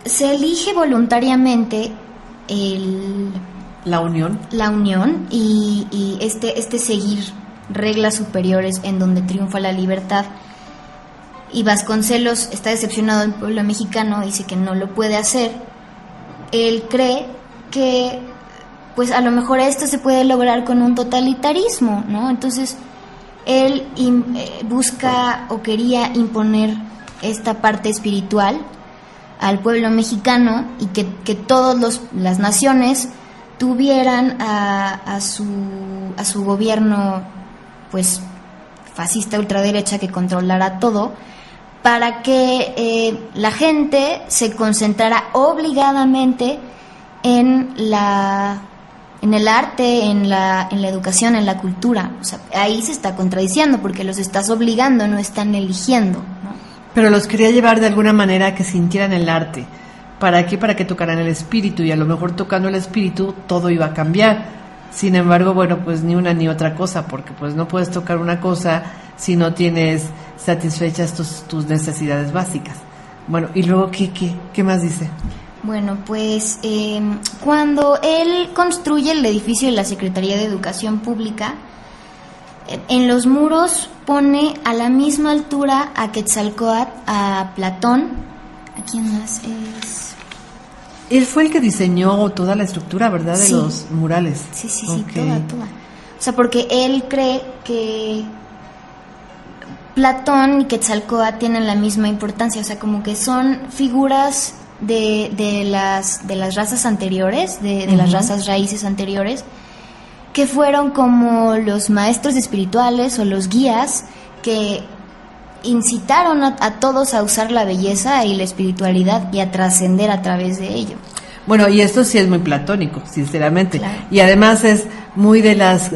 se elige voluntariamente la unión y este seguir reglas superiores en donde triunfa la libertad, y Vasconcelos está decepcionado del pueblo mexicano, dice que no lo puede hacer. Él cree que pues a lo mejor esto se puede lograr con un totalitarismo, ¿no? Entonces él busca o quería imponer esta parte espiritual al pueblo mexicano y que todas las naciones tuvieran a su gobierno pues fascista ultraderecha que controlara todo, para que la gente se concentrara obligadamente en el arte, en la educación, en la cultura. O sea, ahí se está contradiciendo porque los estás obligando, no están eligiendo, ¿no? Pero los quería llevar de alguna manera a que sintieran el arte. ¿Para qué? Para que tocaran el espíritu, y a lo mejor tocando el espíritu todo iba a cambiar. Sin embargo, bueno, pues ni una ni otra cosa, porque pues no puedes tocar una cosa si no tienes satisfechas tus necesidades básicas. Bueno, y luego, ¿qué más dice? Bueno, pues cuando él construye el edificio de la Secretaría de Educación Pública, en los muros pone a la misma altura a Quetzalcóatl, a Platón. ¿A quién más es? Él fue el que diseñó toda la estructura, ¿verdad? De los murales. Sí, toda. O sea, porque él cree que Platón y Quetzalcóatl tienen la misma importancia, o sea, como que son figuras de las razas anteriores, de las razas raíces anteriores, que fueron como los maestros espirituales o los guías que incitaron a todos a usar la belleza y la espiritualidad y a trascender a través de ello. Bueno, y esto sí es muy platónico, sinceramente. Claro. Y además es muy de las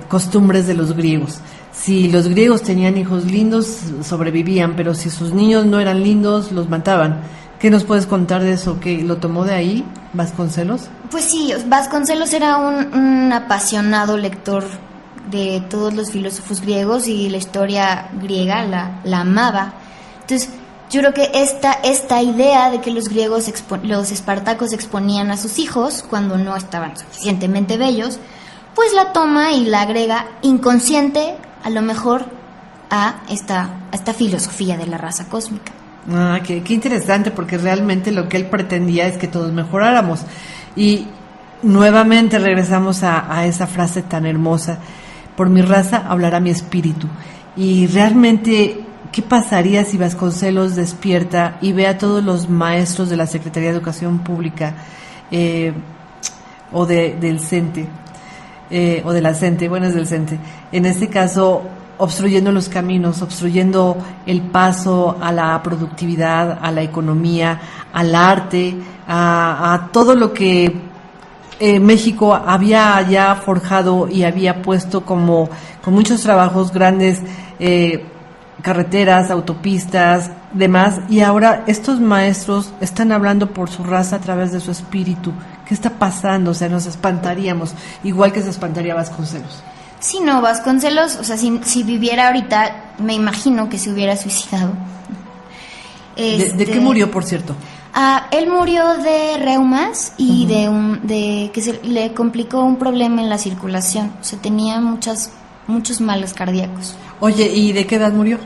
costumbres de los griegos. Si los griegos tenían hijos lindos, sobrevivían, pero si sus niños no eran lindos, los mataban. ¿Qué nos puedes contar de eso? ¿Que lo tomó de ahí Vasconcelos? Pues sí, Vasconcelos era un apasionado lector de todos los filósofos griegos y la historia griega la amaba. Entonces, yo creo que esta idea de que los griegos, los espartacos exponían a sus hijos cuando no estaban suficientemente bellos, pues la toma y la agrega inconsciente, a lo mejor, a esta filosofía de la raza cósmica. Ah, qué interesante, porque realmente lo que él pretendía es que todos mejoráramos. Y nuevamente regresamos a esa frase tan hermosa: por mi raza hablará mi espíritu. Y realmente, ¿qué pasaría si Vasconcelos despierta y ve a todos los maestros de la Secretaría de Educación Pública o del CENTE, o de la CENTE, bueno, es del CENTE, en este caso, obstruyendo los caminos, obstruyendo el paso a la productividad, a la economía, al arte, a todo lo que México había ya forjado y había puesto con muchos trabajos grandes, carreteras, autopistas, demás, y ahora estos maestros están hablando por su raza a través de su espíritu? ¿Qué está pasando? O sea, nos espantaríamos, igual que se espantaría Vasconcelos. Sí, no, Vasconcelos, o sea, si viviera ahorita, me imagino que se hubiera suicidado. ¿De qué murió, por cierto? Él murió de reumas y de que se le complicó un problema en la circulación. O sea, tenía muchos males cardíacos. Oye, ¿y de qué edad murió?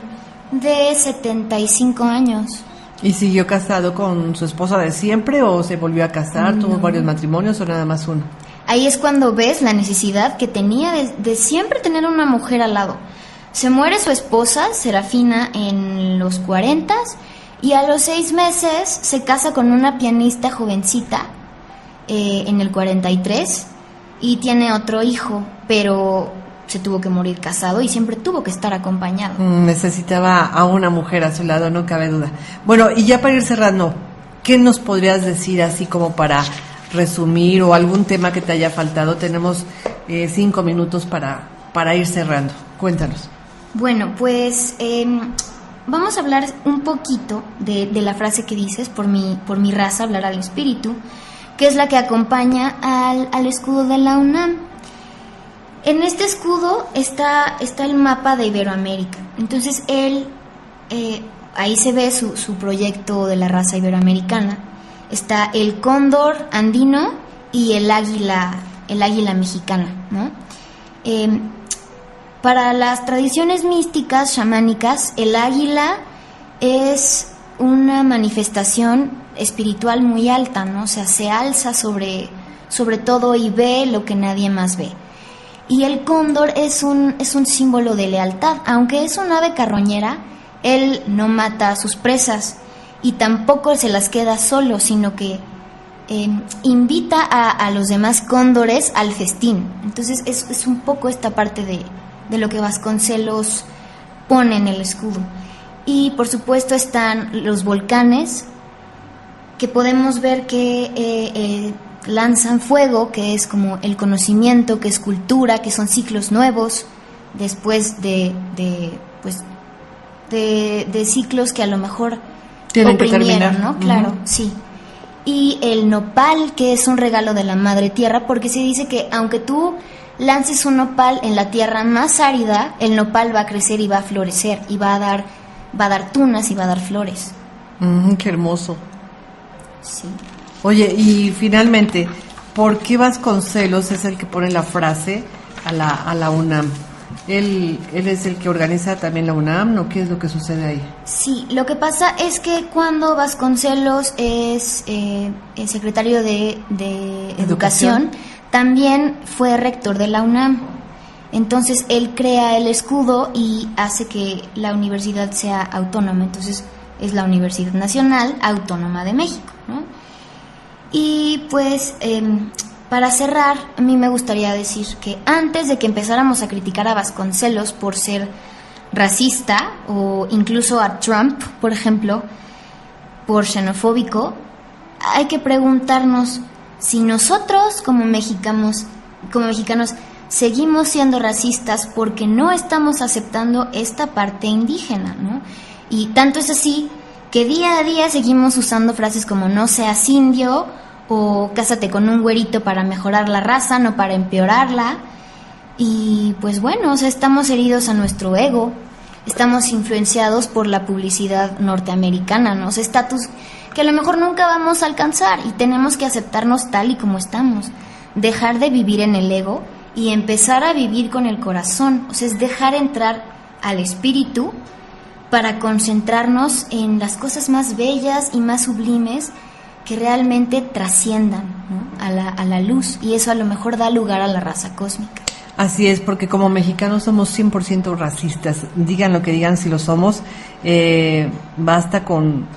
De 75 años. ¿Y siguió casado con su esposa de siempre o se volvió a casar? ¿Tuvo varios matrimonios o nada más uno? Ahí es cuando ves la necesidad que tenía de siempre tener una mujer al lado. Se muere su esposa, Serafina, en los 40, y a los 6 meses se casa con una pianista jovencita, en el 43, y tiene otro hijo, pero se tuvo que morir casado y siempre tuvo que estar acompañado. Necesitaba a una mujer a su lado, no cabe duda. Bueno, y ya para ir cerrando, ¿qué nos podrías decir así como para resumir, o algún tema que te haya faltado? Tenemos 5 minutos para ir cerrando. Cuéntanos. Bueno, pues vamos a hablar un poquito de la frase que dices, por mi raza hablará el espíritu, que es la que acompaña al escudo de la UNAM. En este escudo está el mapa de Iberoamérica. Entonces él, ahí se ve su proyecto de la raza iberoamericana. Está el cóndor andino y el águila mexicana, ¿no? Para las tradiciones místicas, chamánicas, el águila es una manifestación espiritual muy alta, ¿no? O sea, se alza sobre todo y ve lo que nadie más ve. Y el cóndor es un símbolo de lealtad. Aunque es un ave carroñera, él no mata a sus presas y tampoco se las queda solo, sino que invita a los demás cóndores al festín. Entonces es un poco esta parte de lo que Vasconcelos pone en el escudo. Y por supuesto están los volcanes, que podemos ver que lanzan fuego, que es como el conocimiento, que es cultura, que son ciclos nuevos, después de ciclos que a lo mejor tienen que oprimieron, terminar, ¿no? Claro, sí. Y el nopal, que es un regalo de la madre tierra, porque se dice que aunque tú lances un nopal en la tierra más árida, el nopal va a crecer y va a florecer, y va a dar tunas y va a dar flores. Qué hermoso. Sí. Oye, y finalmente, ¿por qué Vasconcelos es el que pone la frase a la UNAM? ¿Él es el que organiza también la UNAM, ¿no? ¿Qué es lo que sucede ahí? Sí, lo que pasa es que cuando Vasconcelos es el secretario de Educación, también fue rector de la UNAM. Entonces él crea el escudo y hace que la universidad sea autónoma. Entonces es la Universidad Nacional Autónoma de México, ¿no? Y pues para cerrar, a mí me gustaría decir que antes de que empezáramos a criticar a Vasconcelos por ser racista, o incluso a Trump, por ejemplo, por xenofóbico, hay que preguntarnos si nosotros como mexicanos seguimos siendo racistas porque no estamos aceptando esta parte indígena, ¿no? Y tanto es así que día a día seguimos usando frases como no seas indio, o cásate con un güerito para mejorar la raza, no para empeorarla. Y pues bueno, o sea, estamos heridos a nuestro ego, estamos influenciados por la publicidad norteamericana, ¿no? O sea, estatus que a lo mejor nunca vamos a alcanzar, y tenemos que aceptarnos tal y como estamos, dejar de vivir en el ego y empezar a vivir con el corazón. O sea, es dejar entrar al espíritu para concentrarnos en las cosas más bellas y más sublimes que realmente trasciendan, ¿no? a la luz, y eso a lo mejor da lugar a la raza cósmica. Así es, porque como mexicanos somos 100% racistas, digan lo que digan, si lo somos, basta con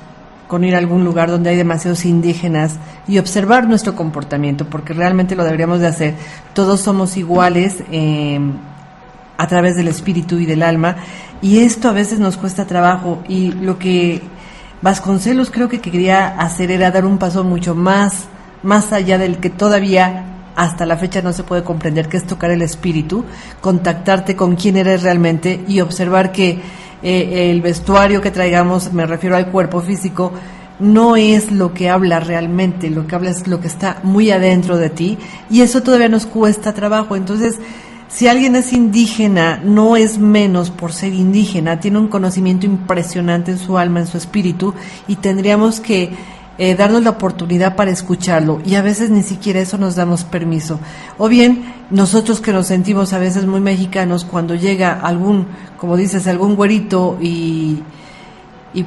ir a algún lugar donde hay demasiados indígenas y observar nuestro comportamiento, porque realmente lo deberíamos de hacer. Todos somos iguales a través del espíritu y del alma, y esto a veces nos cuesta trabajo, y lo que Vasconcelos creo que quería hacer era dar un paso mucho más allá del que todavía hasta la fecha no se puede comprender, que es tocar el espíritu, contactarte con quién eres realmente y observar que el vestuario que traigamos, me refiero al cuerpo físico, no es lo que habla realmente, lo que habla es lo que está muy adentro de ti, y eso todavía nos cuesta trabajo. Entonces, si alguien es indígena, no es menos por ser indígena, tiene un conocimiento impresionante en su alma, en su espíritu, y tendríamos que darnos la oportunidad para escucharlo, y a veces ni siquiera eso nos damos permiso. O bien, nosotros que nos sentimos a veces muy mexicanos, cuando llega algún, como dices, algún güerito y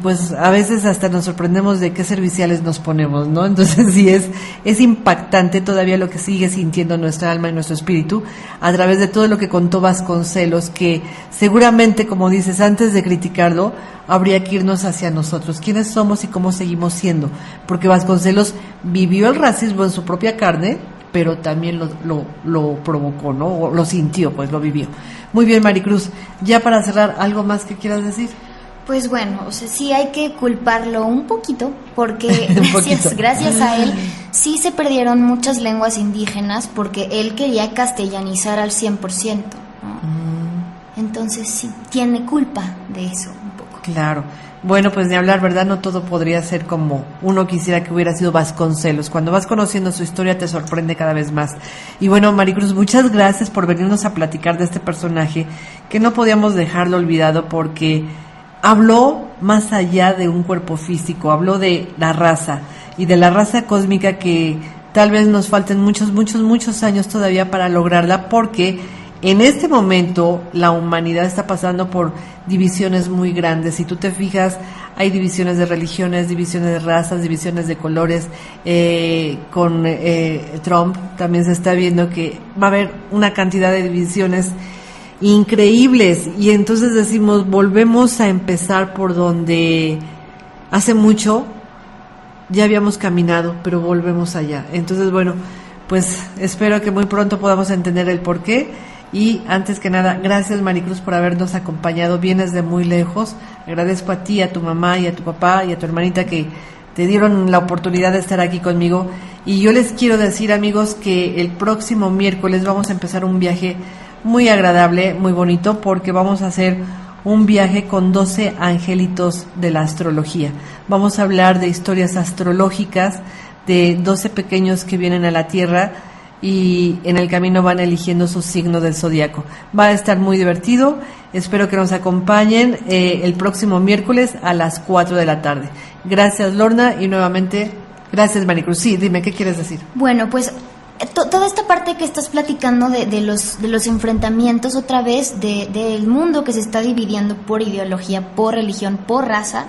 pues a veces hasta nos sorprendemos de qué serviciales nos ponemos, ¿no? Entonces sí es impactante todavía lo que sigue sintiendo nuestra alma y nuestro espíritu a través de todo lo que contó Vasconcelos, que seguramente, como dices, antes de criticarlo, habría que irnos hacia nosotros, quiénes somos y cómo seguimos siendo, porque Vasconcelos vivió el racismo en su propia carne, pero también lo provocó, ¿no? O lo sintió, pues lo vivió. Muy bien, Maricruz, ya para cerrar, ¿algo más que quieras decir? Pues bueno, o sea, sí hay que culparlo un poquito, porque gracias a él sí se perdieron muchas lenguas indígenas, porque él quería castellanizar al 100%, ¿no? Entonces sí, tiene culpa de eso un poco. Claro. Bueno, pues de hablar, ¿verdad? No todo podría ser como uno quisiera que hubiera sido Vasconcelos. Cuando vas conociendo su historia te sorprende cada vez más. Y bueno, Maricruz, muchas gracias por venirnos a platicar de este personaje que no podíamos dejarlo olvidado, porque habló más allá de un cuerpo físico, habló de la raza, y de la raza cósmica, que tal vez nos falten muchos años todavía para lograrla, porque en este momento la humanidad está pasando por divisiones muy grandes. Si tú te fijas, hay divisiones de religiones, divisiones de razas, divisiones de colores. Con Trump también se está viendo que va a haber una cantidad de divisiones increíbles, y entonces decimos, volvemos a empezar por donde hace mucho ya habíamos caminado, pero volvemos allá. Entonces, bueno, pues espero que muy pronto podamos entender el porqué, Y antes que nada, gracias Maricruz por habernos acompañado, vienes de muy lejos, agradezco a ti, a tu mamá y a tu papá y a tu hermanita que te dieron la oportunidad de estar aquí conmigo. Y yo les quiero decir, amigos, que el próximo miércoles vamos a empezar un viaje muy agradable, muy bonito, porque vamos a hacer un viaje con 12 angelitos de la astrología. Vamos a hablar de historias astrológicas de 12 pequeños que vienen a la Tierra y en el camino van eligiendo su signo del zodiaco. Va a estar muy divertido, espero que nos acompañen el próximo miércoles a las 4 de la tarde. Gracias, Lorna, y nuevamente, gracias, Maricruz. Sí, dime, ¿qué quieres decir? Bueno, pues toda esta parte que estás platicando de los enfrentamientos otra vez, del mundo que se está dividiendo por ideología, por religión, por raza.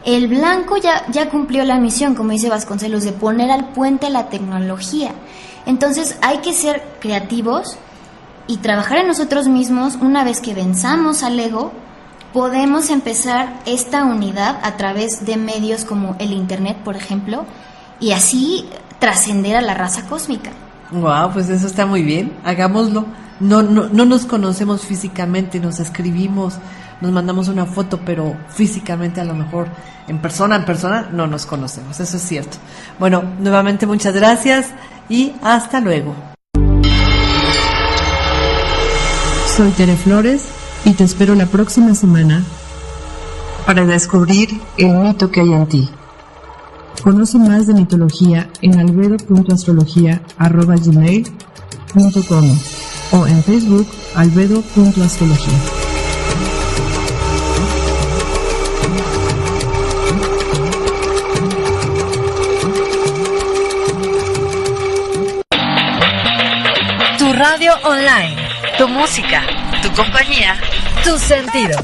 El blanco ya cumplió la misión, como dice Vasconcelos, de poner al puente la tecnología. Entonces hay que ser creativos y trabajar en nosotros mismos. Una vez que venzamos al ego, podemos empezar esta unidad a través de medios como el internet, por ejemplo, y así trascender a la raza cósmica. Wow, pues eso está muy bien, hagámoslo. No nos conocemos físicamente, nos escribimos, nos mandamos una foto, pero físicamente a lo mejor en persona no nos conocemos, eso es cierto. Bueno, nuevamente muchas gracias y hasta luego. Soy Tere Flores y te espero la próxima semana para descubrir el mito que hay en ti. Conoce más de mitología en albedo.astrología@gmail.com o en Facebook albedo.astrología. Tu radio online, tu música, tu compañía, tus sentidos.